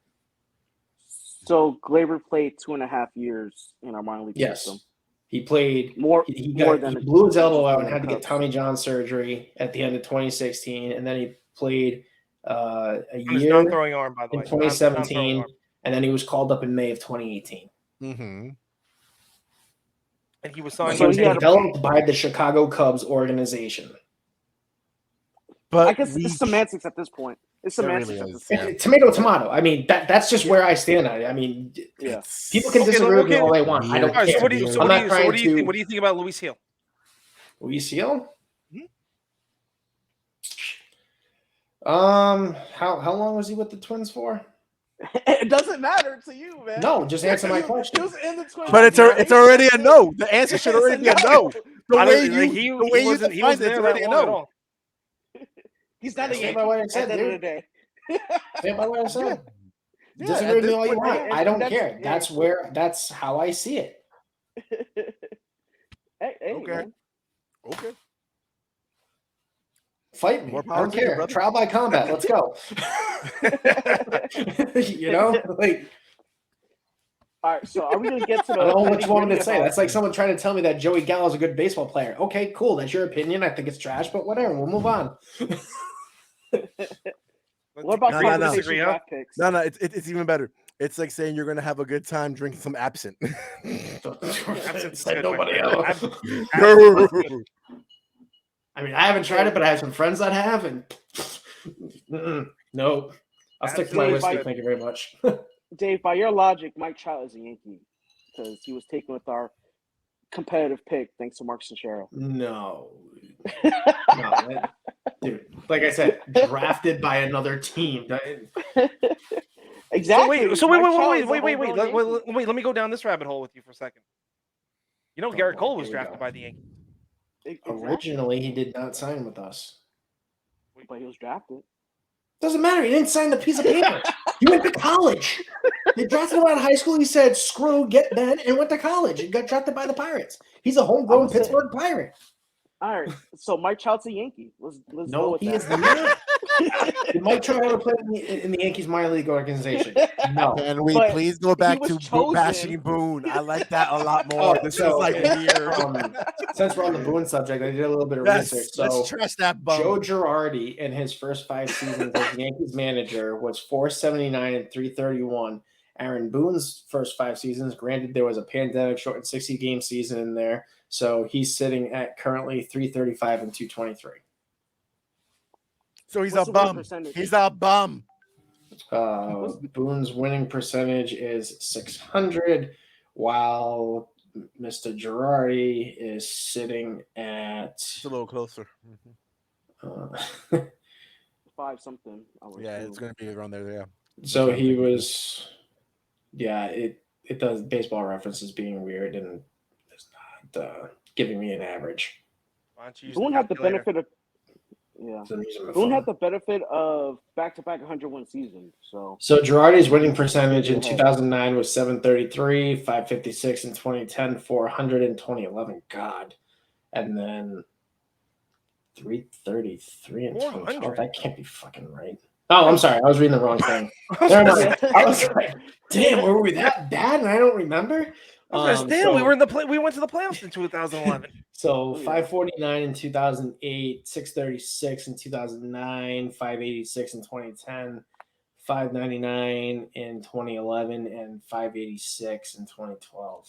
So Glaber played 2.5 years in our minor league Yes. system. He played More he than blew his elbow out and than had to get Cubs. Tommy John surgery at the end of 2016, and then he played a His year non-throwing arm, by the in way. 2017, Non-throwing arm. and then he was called up in May of 2018. Mm-hmm. And he was He signed. So was he had a- developed by the Chicago Cubs organization. But I guess it's semantics at this point. It's It really semantics at is, this yeah. point. Tomato, tomato. I mean, that's just where I stand on it. I mean, Yeah. people can Okay, disagree with me okay. all they want. I don't All right, care. so what do you, so I'm what do not you, so what trying do you to- think? What do you think about Luis Hill? Luis Hill? Mhm. How long was he with the Twins for? It doesn't matter to you, man. No, just answer my He question. was in the Twins. But it's already a no. The answer should already be a no. The way Honestly, like, you the way you wasn't defined it, there it's that already a long at no. all. He's not a Stand Yankee by what I at said, the end of the dude. day. Stand by what I said. Yeah, Disagree at with me this all you point, want. I don't that's- care. yeah. That's how I see it. Hey, Okay. man. Okay. Fight me. More I power don't to you, care. brother. Trial by combat. Let's go. You know, like All right, so are we going to get to the I don't know what you want me to nitty-gritty say. about- That's like someone trying to tell me that Joey Gallo's a good baseball player. Okay, cool. That's your opinion. I think it's trash, but whatever. We'll move on. What about No, compensation disagree, huh? draft picks? No, it's even better. It's like saying you're gonna have a good time drinking some absinthe. Absinthe Said is good, nobody my else. friend. No. I mean, I haven't tried it, but I have some friends that have, and no. I'll stick to my Absolutely. whiskey. Thank you very much. Dave, by your logic, Mike Trout is a Yankee because he was taken with our competitive pick thanks to Mark Sinchero. No. Dude, like I said, drafted by another team. Exactly. So Mike Trout wait, is a homegrown Yankee. wait. Let me go down this rabbit hole with you for a second. You know, Garrett Cole was Here we drafted go. by the Yankees. Exactly. Originally, he did not sign with us. But he was drafted. Doesn't matter. He didn't sign the piece of paper. He went to college. They drafted him out of high school. He said, "Screw, get Ben," and went to college and got drafted by the Pirates. He's a homegrown I'm saying- Pittsburgh Pirate. All right. So Mike Trout's a Yankee. Let's go No, with he that. is not. Did Mike Trout ever play in the Yankees minor league organization? No. Can we But please go back was to chosen. bashing Boone? I like that a lot more. Oh, This so, is like okay. weird. Since we're on the Boone subject, I did a little bit of Yes, research. let's So trash that bum. Joe Girardi in his first 5 seasons as Yankees manager was 479 and 331. Aaron Boone's first 5 seasons, granted there was a pandemic shortened 60-game season in there, so he's sitting at currently 335 and 223. So he's What's a the win bum. percentage? He's a bum. Boone's winning percentage is 600, while Mr. Girardi is sitting at It's a little closer. uh, 5 something. I would Yeah, assume. it's gonna be around there. Yeah. so he was, yeah, it does baseball references being weird and it's not giving me an average. Why don't you use Boone the had the calculator? benefit of yeah. So I'm using my Boone phone. had the benefit of back-to-back 101 seasons. So So Girardi's winning percentage in Yeah. 2009 was 733, 556 in 2010, 400 in 2011. God. And then 333 in 2012. 400. That can't be fucking right. Oh, I'm sorry. I was reading the wrong thing. Never mind. I was like, damn, were we that bad and I don't remember? Damn, we were in the play. We went to the playoffs in 2011. So Yeah. 549 in 2008, 636 in 2009, 586 in 2010, 599 in 2011, and 586 in 2012.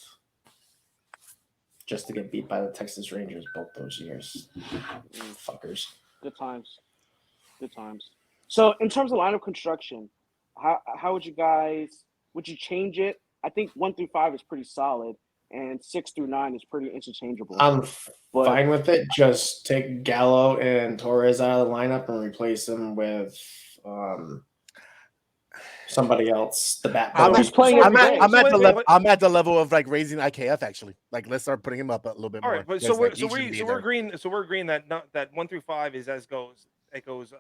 Just to get beat by the Texas Rangers both those years. Fuckers. good times. Good times. So in terms of lineup construction, how would you guys would you change it? I think 1 through 5 is pretty solid. and 6 through 9 is pretty interchangeable. I'm But- fine with it. Just take Gallo and Torres out of the lineup and replace them with somebody else. The bat. I'm, who's at, playing I'm, every at, day? I'm, at So the wait, level, wait. I'm at the level of like raising IKF actually. Like let's start putting him up a little bit All more. right, but because, we're like, he shouldn't be there. agreeing that that 1 through 5 is as goes. It goes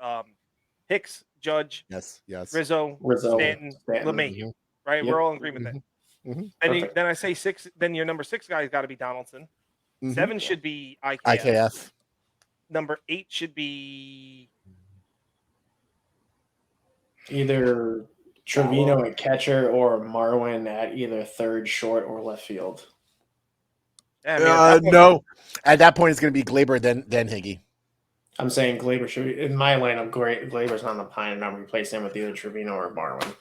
Hicks, Judge, Yes. Rizzo, Stanton, LeMahieu. Mhm. Right, Yep. we're all in agreement there. Mhm. Then I say 6. Then your number 6 guy's got to be Donaldson. Mhm. 7 should be IKF. IKF. Number 8 should be Either Trevino at catcher or Marwin at either third, short, or left field. Yeah, I mean, at that point- No. At that point, it's going to be Glaber then Higgy. I'm saying Glaber should be in my lineup. Glaber's on the pine, and I'm replacing him with either Trevino or Marwin.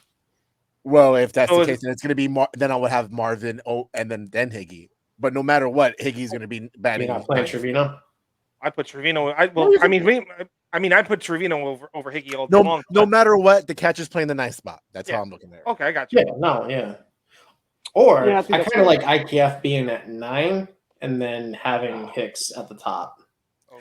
Well, if that's So the is- case, then it's going to be then I would have Marvin and then Higgy. But no matter what, Higgy's going to be You're batting. not playing ninth. Trevino. I put Trevino. I put Trevino over Higgy all day long. No but- matter what, the catcher's playing the ninth spot. That's Yeah. how I'm looking at it. Okay, I got you. Yeah. Or Yeah, I I think that's kind of good. like IKF being at 9 and then having Hicks at the top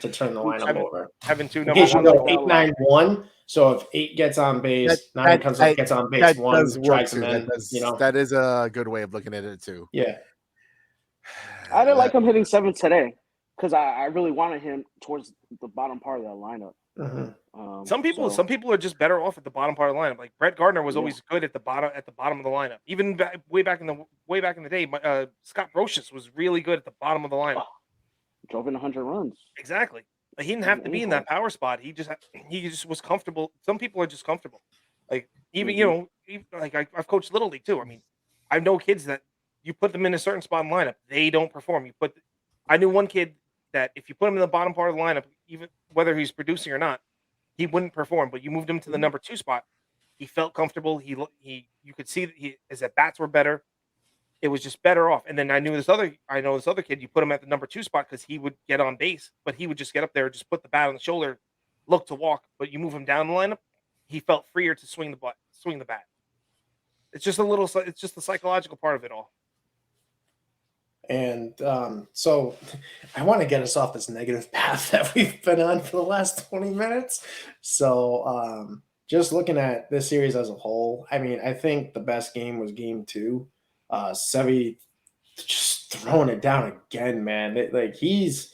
to turn the lineup Having- over. Having 2 In number case you I one. like go that a 8, lot. 9, 1. So if 8 gets on base, 9 comes up, gets on base, That 1 does work drags too. him in. That is a good way of looking at it too. Yeah. I didn't like him hitting 7 today because I really wanted him towards the bottom part of that lineup. Mhm. Some people are just better off at the bottom part of the lineup. Like Brett Gardner was always good at the bottom of the lineup. Even way back in the day, Scott Brocious was really good at the bottom of the lineup. Drove in 100 runs. Exactly. Like, he didn't have to be in that power spot. He just was comfortable. Some people are just comfortable. Like even like I've coached little league too. I mean, I know kids that you put them in a certain spot in the lineup, they don't perform. I knew one kid that if you put him in the bottom part of the lineup, even whether he's producing or not, he wouldn't perform. But you moved him to the number 2 spot, he felt comfortable. You could see that his at bats were better. It was just better off. And then I know this other kid. You put him at the number 2 spot because he would get on base, but he would just get up there, just put the bat on the shoulder, look to walk. But you move him down the lineup, he felt freer to swing the bat. It's just it's just the psychological part of it all. And so I want to get us off this negative path that we've been on for the last 20 minutes. So just looking at this series as a whole, I mean, I think the best game was game 2. Sevy just throwing it down again, man. He's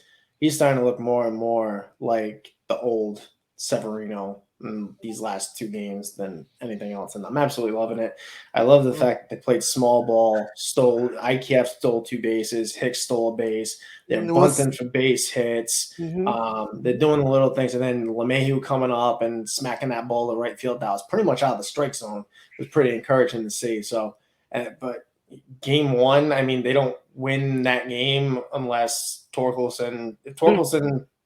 starting to look more and more like the old Severino in these last 2 games than anything else, and I'm absolutely loving it. I love the fact that they played small ball, IKF stole 2 bases, Hicks stole a base, they're bunting for base hits, they're doing the little things, and then LeMahieu coming up and smacking that ball to right field that was pretty much out of the strike zone. It was pretty encouraging to see. So, but game 1, I mean, they don't win that game unless Torkelson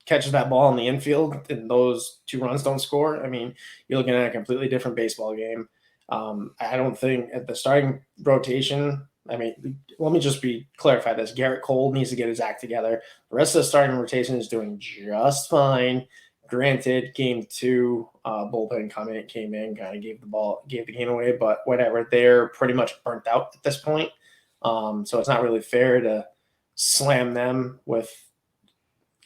catches that ball in the infield and those 2 runs don't score. I mean, you're looking at a completely different baseball game. I don't think at the starting rotation, I mean, let me just clarify this. Garrett Cole needs to get his act together. The rest of the starting rotation is doing just fine. Granted, game 2, bullpen came in, kind of gave the game away, but whatever. They're pretty much burnt out at this point. So it's not really fair to slam them with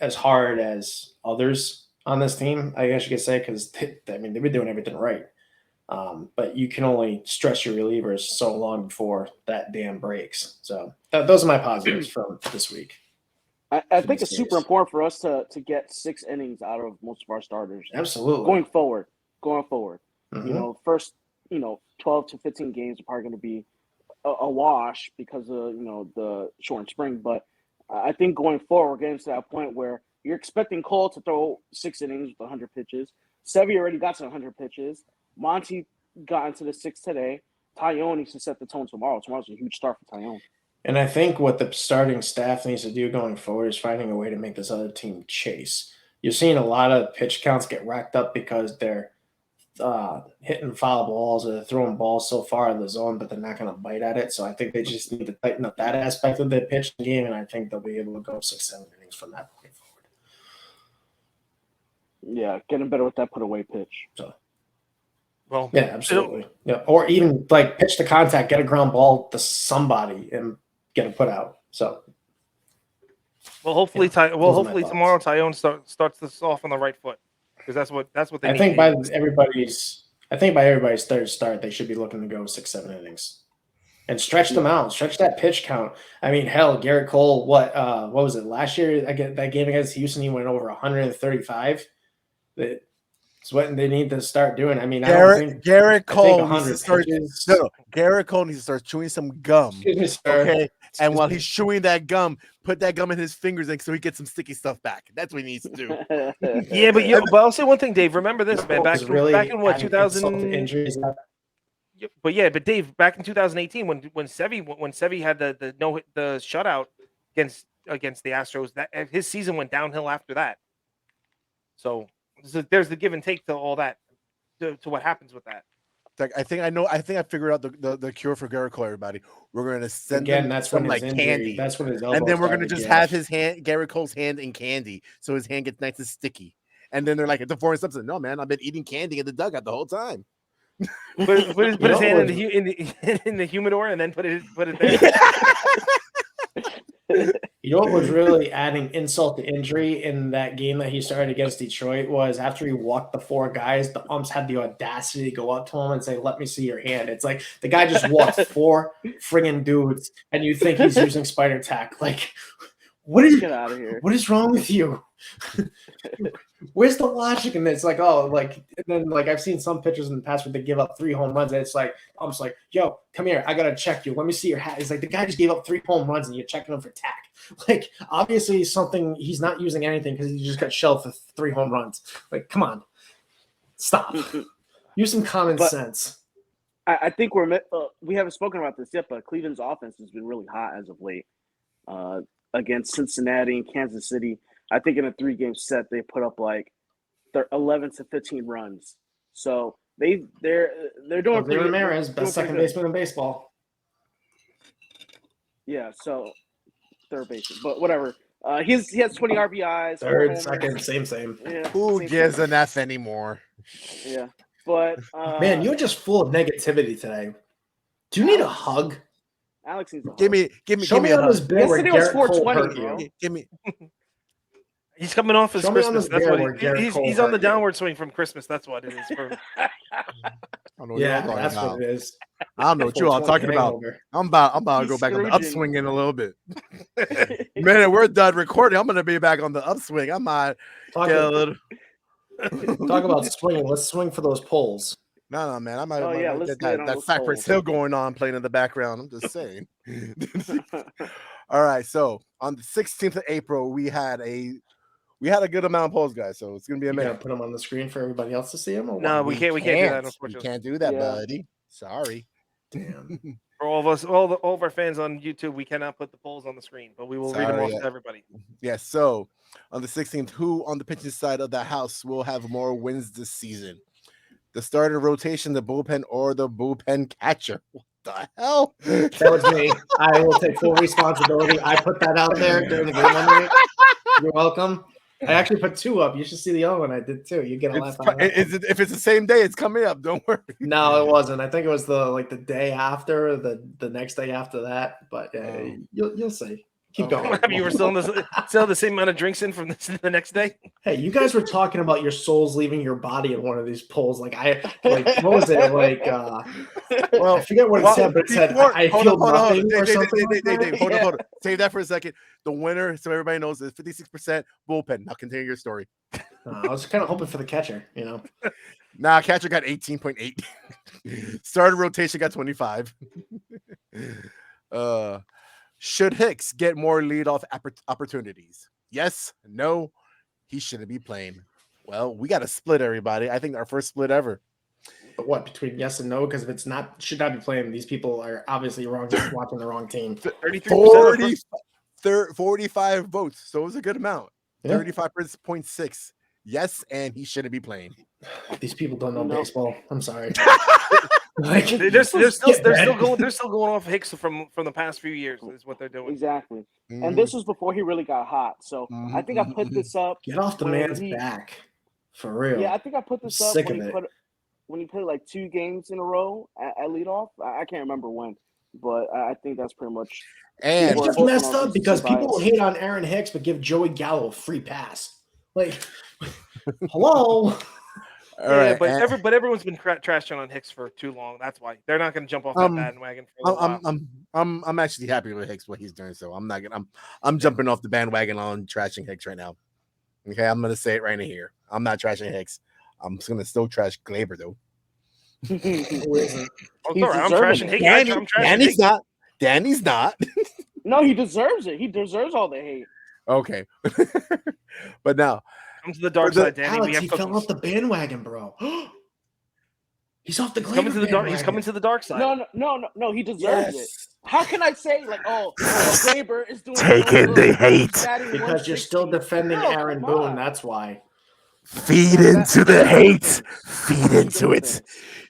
as hard as others on this team, I guess you could say, because they've been doing everything right. But you can only stress your relievers so long before that dam breaks. So those are my positives from this week. I think it's super important for us to get 6 innings out of most of our starters. Absolutely. Going forward. Mm-hmm. First, 12 to 15 games are probably going to be a wash because of, the short spring. But I think going forward, we're getting to that point where you're expecting Cole to throw 6 innings with 100 pitches. Sevy already got to 100 pitches. Monty got into the 6 today. Tyone needs to set the tone tomorrow. Tomorrow's a huge start for Tyone. And I think what the starting staff needs to do going forward is finding a way to make this other team chase. You're seeing a lot of pitch counts get racked up because they're hitting foul balls or they're throwing balls so far in the zone, but they're not going to bite at it. So I think they just need to tighten up that aspect of their pitching game, and I think they'll be able to go 6-7 innings from that point forward. Yeah, getting better with that put away pitch. So. Well, yeah, absolutely. Yeah, or even pitch to contact, get a ground ball to somebody and get it put out. So, Well, hopefully, those are my hopefully thoughts. tomorrow Tyone starts this off on the right foot, because that's what they I need. think by everybody's third start, they should be looking to go 6-7 innings and stretch them out, stretch that pitch count. I mean, hell, Garrett Cole, what was it last year? That game against Houston, he went over 135. That's what they need to start doing. I mean, Garrett Cole needs to 100 start. pitches. No, Garrett Cole needs to start chewing some gum. Excuse me, sir. Okay, and Excuse while me. he's chewing that gum, put that gum in his fingers, and so he gets some sticky stuff back. That's what he needs to do. Yeah, but I'll say one thing, Dave. Remember this, man. Back in what, adding insult to 2000? injuries. But Dave, back in 2018, when Sevy had the shutout against the Astros, that his season went downhill after that. So there's the give and take to all that, to what happens with that. Like, I think I figured out the cure for Garrett Cole. Everybody, we're gonna send Again, him that's some when his like injury, candy, that's when his elbow and then we're gonna started just to have give. Garrett Cole's hand in candy, so his hand gets nice and sticky. And then they're like, it's a foreign substance. No, man, I've been eating candy in the dugout the whole time. Put his hand in the humidor and then put it there. You know what was really adding insult to injury in that game that he started against Detroit was after he walked the 4 guys, the umps had the audacity to go up to him and say, "Let me see your hand." It's like the guy just walked 4 friggin' dudes, and you think he's using spider tack. Like, Get out of here. What is wrong with you? Where's the logic in this? Like, and then like I've seen some pitchers in the past where they give up 3 home runs, and it's like I'm just like, "Yo, come here, I gotta check you. Let me see your hat." It's like the guy just gave up 3 home runs, and you're checking him for tack. Like, obviously, he's not using anything because he just got shelled for 3 home runs. Like, come on, stop. Use some common sense. I think we haven't spoken about this yet, but Cleveland's offense has been really hot as of late. Against Cincinnati and Kansas City, I think in a 3-game set they put up like 11 to 15 runs. So they're doing. Jose Ramirez, best second baseman in baseball. Yeah, so third baseman, but whatever. He has 20 RBIs. Third, second, same. Yeah, Who gives an F anymore? Yeah, but man, you're just full of negativity today. Do you need a hug? Alex needs a hug. Give me me a on hug. this bear where Yesterday was Garrett Cole 420, hurt bro. you. Give me. He's coming off his Show me on Christmas. this That's bear what where Garrett Cole he's on the hurt you. downward swing from Christmas. That's what it is. I don't know what Yeah, you're talking that's about. what it is. I don't know what you all talking about. Hangover. I'm about to He's go back on the Scrooging. upswing in a little bit. Man, we're done recording. I'm gonna be back on the upswing. I might get a little. Talk about swinging. Let's swing for those poles. No, man. I might, Oh, might yeah, get let's get on that those Cypress poles. Hill going on playing in the background. I'm just saying. All right. So on the 16th of April, we had a good amount of polls, guys. So it's gonna be You gotta amazing. put them on the screen for everybody else to see them. Or No, what? we can't do that. We Unfortunately, can't do that, Yeah. buddy. Sorry. Damn. for all of us, all of our fans on YouTube, we cannot put the polls on the screen, but we will read them Sorry, off yeah. to everybody. Yes. So on the 16th, who on the pitching side of the house will have more wins this season? The starter rotation, the bullpen, or the bullpen catcher? What the hell? That was me. I will take full responsibility. I put that out there during the game one night. You're welcome. I actually put 2 up. You should see the other one I did too. You get a laugh out of that. If it's the same day, it's coming up. Don't worry. No, it wasn't. I think it was the day after, the next day after that. But you'll see. Keep going. You were still the same amount of drinks in from the next day. Hey, you guys were talking about your souls leaving your body in one of these polls. What was it? Well, I forget what it said, but it said I feel nothing or something. Dave, hold on. Save that for a second. The winner, so everybody knows, is 56% bullpen. Now continue your story. I was kind of hoping for the catcher, Nah, catcher got 18.8. Starter rotation got 25. Should Hicks get more leadoff opportunities? Yes, no, he shouldn't be playing. Well, we got a split, everybody. I think our first split ever. But what, between yes and no? Because if it's not, should not be playing. These people are obviously wrong, just watching the wrong team. 33%. 45 votes, so it was a good amount. Yeah. 35.6. Yes, and he shouldn't be playing. These people don't know No. baseball. I'm sorry. They're still going off Hicks from the past few years. Is what they're doing. Exactly. Mhm. And this was before he really got hot. So I think I put this up. Get off the when man's he- back. For real. Yeah, I think I put this up Sick when of he it. put like 2 games in a row at leadoff. I can't remember when. but I think that's pretty much. And It's just Both messed of up them because biased. people will hate on Aaron Hicks but give Joey Gallo a free pass. Like, hello. all right, but and- everyone's been trashing on Hicks for too long. That's why they're not going to jump off that bandwagon for a little while. I'm actually happy with Hicks what he's doing. So I'm not gonna I'm jumping off the bandwagon on trashing Hicks right now. Okay, I'm gonna say it right in here. I'm not trashing Hicks. I'm just gonna still trash Glaber though. Oh, it's all He's right. I'm deserving trashing it. Hicks. Danny, I'm trashing Danny's Hicks. not. Danny's not. No, he deserves it. He deserves all the hate. Okay, but now Come to the dark the- side, Danny. Alex, we have he fell cookies. off the bandwagon, bro. He's off the He's coming to the dark. He's coming to the dark side. No. He deserves it. How can I say like, Glaber is doing Taking the hate. Because you're still defending No, Aaron come Boone. on. That's why. feed into the hate. Feed into it.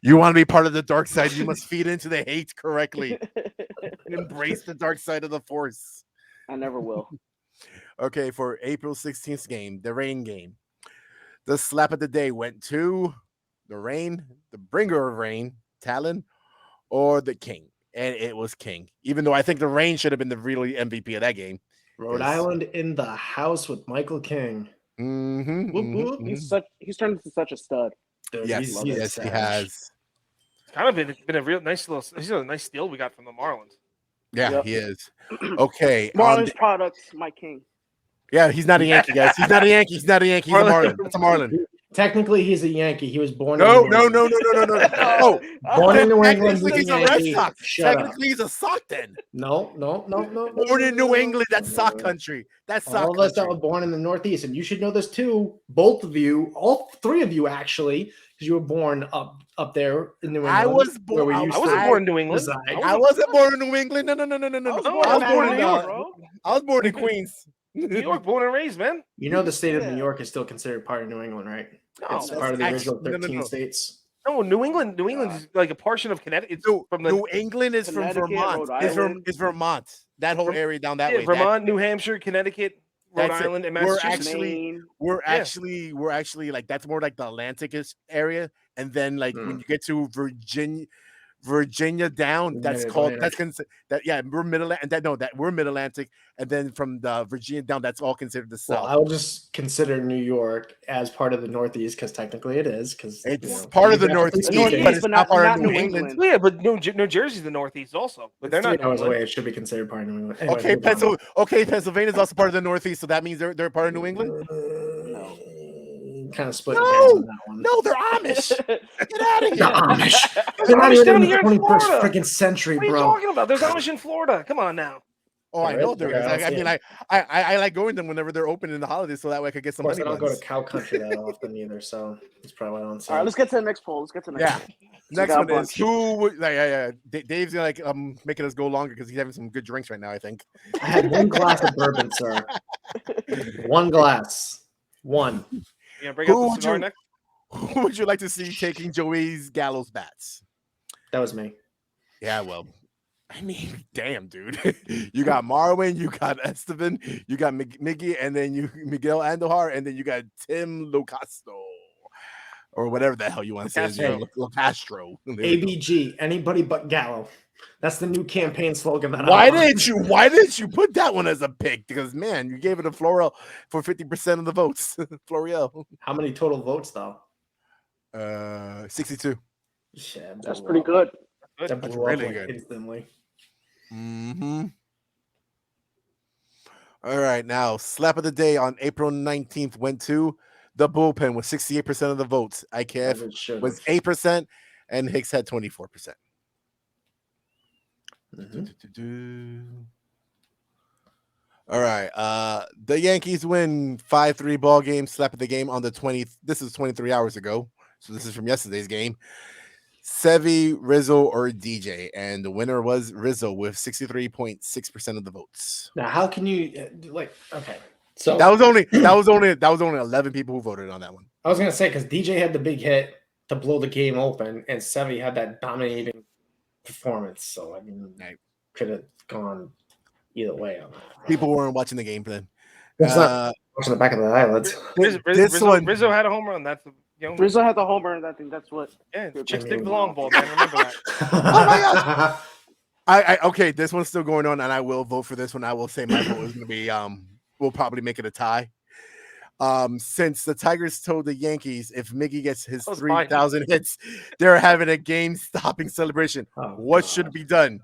You want to be part of the dark side, you must feed into the hate correctly. Embrace the dark side of the force. I never will. Okay, for April 16th game, the rain game. The slap of the day went to the rain, the bringer of rain, Talon, or the King. And it was King. Even though I think the rain should have been the really MVP of that game. Rhode Yes. Island in the house with Michael King. Mm-hmm, Whoop, whoop. He's turned into such a stud. Dude, Yes, he's a yes, he savage. has. It's kind of been a real nice little. This is a nice steal we got from the Marlins. Yeah, Yep. he is. Okay. Marlins products, Mike King. Yeah, he's not a Yankee, guys. He's not a Yankee. He's not a Yankee. He's a Marlin. That's a Marlin. Technically, he's a Yankee. He was born No, in no, New England. no. Oh, Born in New England, technically he's he's a a Red Yankee. Sox. Shut up. Technically, he's a Sox then. No. Born in New England, that's Sox country. That's Sox All of us that were country. born in the Northeast, and you should know this too. Both of you, all three of you actually, because you were born up there in New England. I was born. where we I used wasn't to born in New England. reside. I wasn't born in New England. No. I was No, born I in was born in Manhattan, New York, bro. I was born in Queens. New York, born and raised, man. You know the state of Yeah. New York is still considered part of New England, right? No, It's part of the original 13 states. no, New England is like a portion of Connecticut. It's No, from the New England is from Connecticut, Vermont. Rhode It's from Island. it's Vermont. That whole area down that way. Vermont, New Hampshire, Connecticut, Rhode That's it. Island, and We're Massachusetts. Maine. We're actually like that's more like the Atlantic-ish area, and then like when you get to Virginia down, that's called we're middle and that we're mid Atlantic, and then from the Virginia down, that's all considered the Well, South. I would just consider New York as part of the Northeast because technically it is. Because It's part of the Northeast, Northeast, but it's but not part not of New New England. England. Yeah, but New Jersey's the Northeast also, but they're It's 3 not. hours New England. away. It should be considered part of New England. Anyway, Okay, move on. Pennsylvania's also part of the Northeast, so that means they're part of New England. Kind of split No, hairs on that one. No, they're Amish. Get out of The here. Amish. There's They're not Amish even down in here the in 21st Florida. freaking century, What are you bro. talking about? There's Amish in Florida. Come on now. Oh, I know there is. Yeah, I mean, I like going to them whenever they're open in the holidays, so that way I could get Of some course, I money. don't go to buns. cow country that often either, so it's probably why I don't see All right, it. let's get to the next poll. Yeah. Next got one a is who would Dave's gonna like making us go longer because he's having some good drinks right now, I think. I had one glass of bourbon, sir. One glass. One. Yeah, bring Who out the would cigar you- next. Who would you like to see taking Joey's gallows bats? That was me. Yeah, well, I mean, damn, dude. You got Marwin, you got Esteban, you got Miggy, and then you Miguel Andujar, and then you got Tim Locasto. Or whatever the hell you want to say. Locastro. Locastro. ABG, anybody but Gallo. That's the new campaign slogan. That Why I want. didn't you put that one as a pick? Because man, you gave it to Florial for 50% of the votes. Florial. How many total votes, though? 62. Shit, That's pretty good. That That's blew up really like good. instantly. Mm-hmm. All right, now slap of the day on April 19th went to the bullpen with 68% of the votes. As IKF it should was have. 8% and Hicks had 24%. Mhm. All right. The Yankees win 5-3 ball game, slap of the game on the 20th. This is 23 hours ago. So this is from yesterday's game. Sevy, Rizzo, or DJ, and the winner was Rizzo with 63.6% of the votes. Now, how can you Okay, so That was only 11 people who voted on that one. I was gonna say because DJ had the big hit to blow the game open, and Sevy had that dominating performance. So I mean, I could have gone either way on that. People weren't watching the game then. It's not watching the back of the eyelids. Rizzo had a home run. That's Rizzo had the homer, and I think that's what. yeah. I Chicks mean, dig the long ball, man. Remember that. Oh my gosh! Okay, this one's still going on, and I will vote for this one. I will say my vote is going to be we'll probably make it a tie. Since the Tigers told the Yankees if Miggy gets his That was mine. 3,000 hits, they're having a game-stopping celebration. Oh, What God. should be done?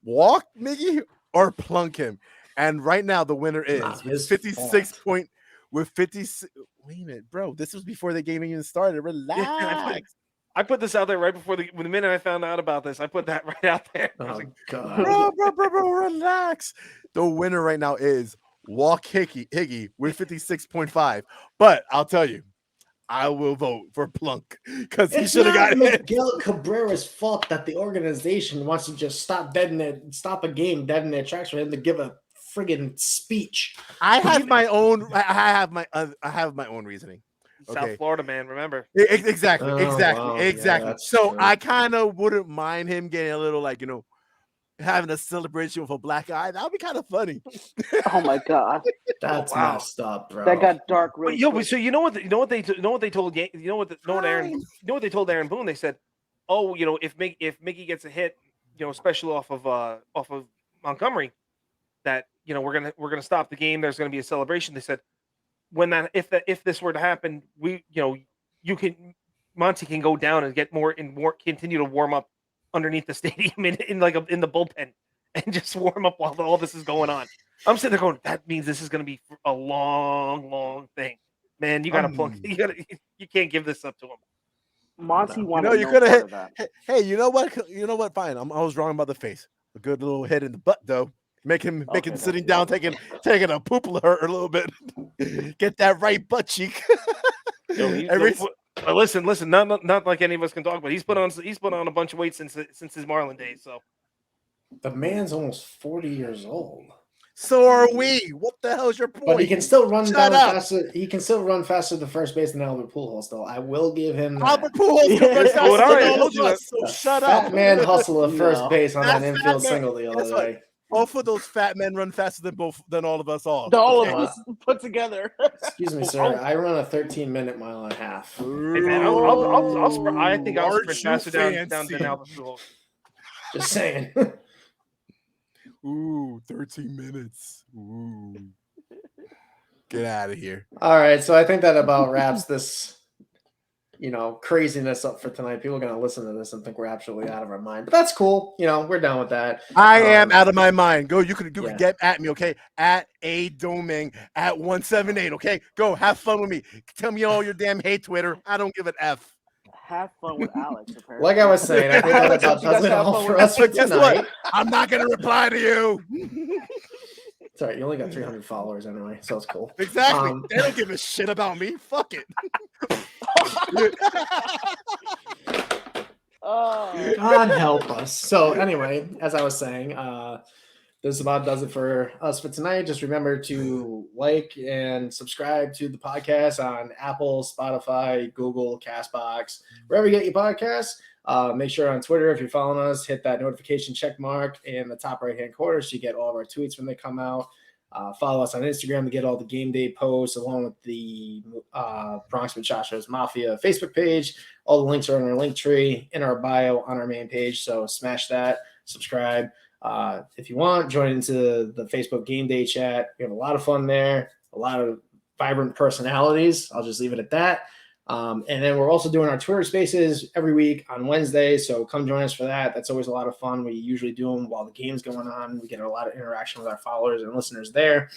Walk Miggy or plunk him? And right now the winner is Not with his 56 fault. point with 56. Wait a minute, bro. This was before the game even started. Relax. I put this out there right before the minute I found out about this. I put that right out there. I was Oh, like, God. Bro, relax. The winner right now is Walk Higgy with 56.5. But I'll tell you, I will vote for Plunk because he It's should have not got hit. Miguel Cabrera's fault that the organization wants to just stop a game dead in their tracks for him to give a friggin' speech. I have my own. I have my own reasoning. South Okay. Florida man, remember? Exactly. Oh, wow. Yeah, Exactly. that's So true. I kind of wouldn't mind him getting a little having a celebration with a black eye. That would be kind of funny. Oh my god, That's wow. messed up, bro. that got dark But really yo, quick. so you know what they told what they told Aaron Boone. They said, oh, if Mickey gets a hit, special off of Montgomery, that we're gonna stop the game. There's gonna be a celebration. They said if this were to happen, Monty can go down and get continue to warm up underneath the stadium in the bullpen and just warm up while all this is going on. I'm sitting there going, that means this is going to be a long, long thing, man. You got to plug. You can't give this up to him. Monty No. wanted You no could have part hit. of that. Hey, you know what? You know what? Fine. I was wrong about the face. A good little hit in the butt, though. Make him Okay, sitting down, taking a poop hurt a little bit. Get that right butt cheek. But listen. Not like any of us can talk, but he's put on a bunch of weight since his Marlin days. So The man's almost 40 years old. So are we. What the hell is your point? But he can still run Shut down up. faster. He can still run faster to first base than Albert Pujols, though. I will give him that. Albert Pujols can run Yeah. faster Well, I already than all told of you us. So The shut fat up. man hustle at first No. base on that That infield fat man- single the other guess what? day. Both of those fat men run faster than all of us all. All Okay? of us put together. Excuse me, sir. I run a 13-minute mile and a half. hey man, I think I'll Aren't sprint you faster down fancy? than Albert Pujols. Just saying. Ooh, 13 minutes. Ooh. Get out of here. All right, so I think that about wraps this, craziness up for tonight. People are going to listen to this and think we're absolutely out of our mind, but that's cool. We're done with that. I am out of my mind. Go. You could Yeah. get at me, okay? At A Doming at 178. Okay, go have fun with me. Tell me all your damn hate, Twitter. I don't give an F. Have fun with Alex, apparently. Like I was saying, I think that Alex, about you guys does it have all fun for with us for But guess tonight. what? I'm not gonna reply to you. It's all right. You only got 300 followers anyway, so it's cool. Exactly. They don't give a shit about me. Fuck it. Oh, God help us. So anyway, as I was saying, this about does it for us for tonight. Just remember to like and subscribe to the podcast on Apple, Spotify, Google, Castbox, wherever you get your podcasts. Make sure on Twitter, if you're following us, hit that notification check mark in the top right-hand corner so you get all of our tweets when they come out. Follow us on Instagram to get all the game day posts along with the Bronx Muchachos Mafia Facebook page. All the links are in our link tree in our bio on our main page. So smash that, subscribe. If you want, join into the Facebook game day chat. We have a lot of fun there, a lot of vibrant personalities. I'll just leave it at that. And then we're also doing our Twitter spaces every week on Wednesday. So come join us for that. That's always a lot of fun. We usually do them while the game's going on. We get a lot of interaction with our followers and listeners there.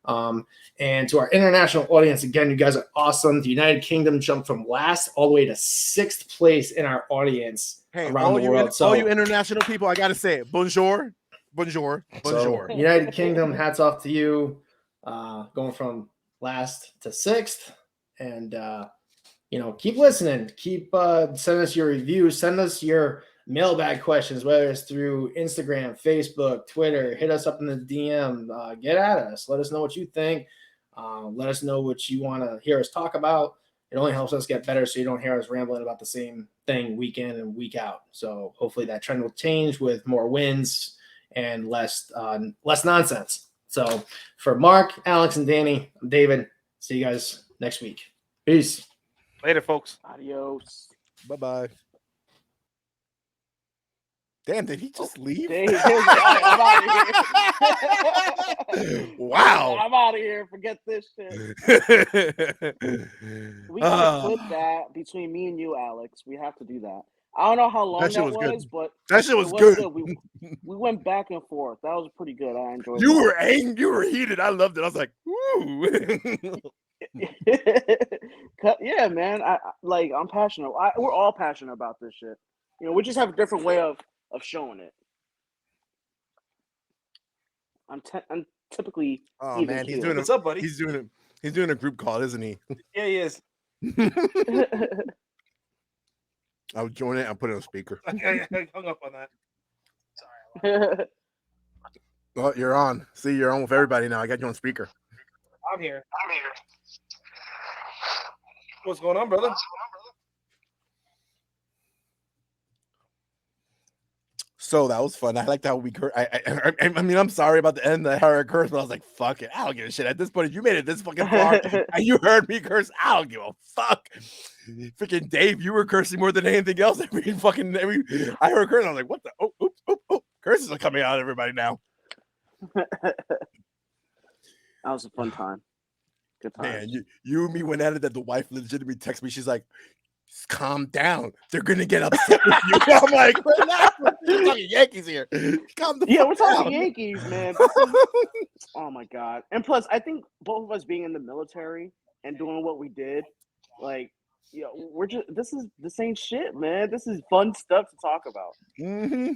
And to our international audience, again, you guys are awesome. The United Kingdom jumped from last all the way to 6th place in our audience around the world. All you international people, I gotta say it. Bonjour. Bonjour. Bonjour. So, United Kingdom, hats off to you. Going from last to 6th. And keep listening. Keep send us your reviews. Send us your mailbag questions, whether it's through Instagram, Facebook, Twitter. Hit us up in the DM. Get at us. Let us know what you think. Let us know what you want to hear us talk about. It only helps us get better so you don't hear us rambling about the same thing week in and week out. So hopefully that trend will change with more wins and less nonsense. So for Mark, Alex, and Danny, I'm David. See you guys next week. Peace. Later, folks. adios. Bye-bye. Damn, did he just leave? Dave, I'm out of here. Wow. I'm out of here. Forget this shit. We gotta clip that between me and you, Alex. We have to do that. I don't know how long That shit that was good. was, but That shit it was was good. good. We went back and forth. That was pretty good. I enjoyed You that. were angry. You were heated. I loved it. I was like, "Ooh." Yeah, man. I'm passionate. We're all passionate about this shit. You know, we just have a different way of showing it. I'm typically Oh even man, he's keeled. doing What's up, buddy? He's doing a group call, isn't he? Yeah, he is. I'll join it. I'll put it on speaker. I hung up on that. Oh, you're on. See, you're on with everybody now. I got you on speaker. I'm here. What's going on, brother? So that was fun. I liked how we I mean, I'm sorry about the end that how I cursed, but I was like, fuck it. I don't give a shit. At this point, if you made it this fucking far and you heard me curse, I don't give a fuck. Freaking Dave, you were cursing more than anything else. I heard curse. I was like, what the? Oh. Curses are coming out of everybody now. That was a fun time. Good time. Man, you and me went at it that the wife legitimately texted me. She's like, calm down. They're gonna get upset with you. I'm like, relax. We're talking Yankees here. Calm the fuck We're talking down. Yankees, man. Oh my god. And plus, I think both of us being in the military and doing what we did, like, this ain't shit, man. This is fun stuff to talk about. Mm-hmm.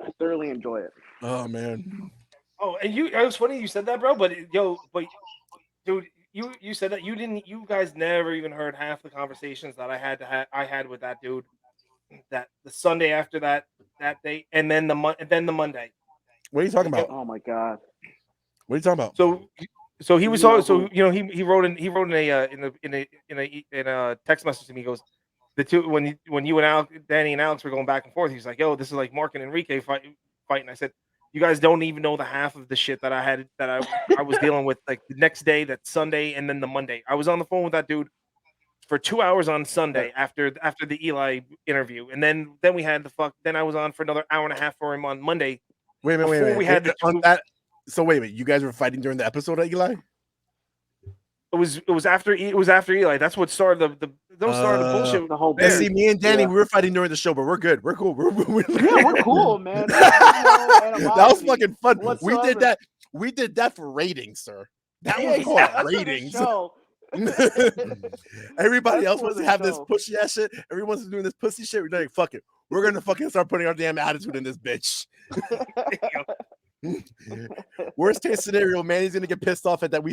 I thoroughly enjoy it. Oh man. Oh, and it was funny you said that, bro. But dude, you said that you guys never even heard half the conversations that I had with that dude. That the Sunday after that day, and then the Monday. What are you talking about? Oh my god. What are you talking about? So he was so you know he wrote in a text message to me. He goes, the two when you and Danny and Alex were going back and forth. He's like, yo, this is like Mark and Enrique fight. And I said, you guys don't even know the half of the shit that I was dealing with, like the next day, that Sunday, and then the Monday. I was on the phone with that dude for 2 hours on Sunday after the Eli interview, and then we had then I was on for another hour and a half for him on Monday. Wait a minute. We had on that. So wait a minute. You guys were fighting during the episode of Eli? It was after Eli. That's what started the bullshit. The whole See, me and Danny, we were fighting during the show, but we're good. We're cool. We're cool, man. That was fucking fun. Whatsoever. We did that for ratings, sir. That Yeah, was called ratings. Everybody else wants to have this pushy ass shit. Everyone's doing this pussy shit. We're like, fuck it. We're gonna fucking start putting our damn attitude in this bitch. Worst case scenario, man, he's gonna get pissed off at that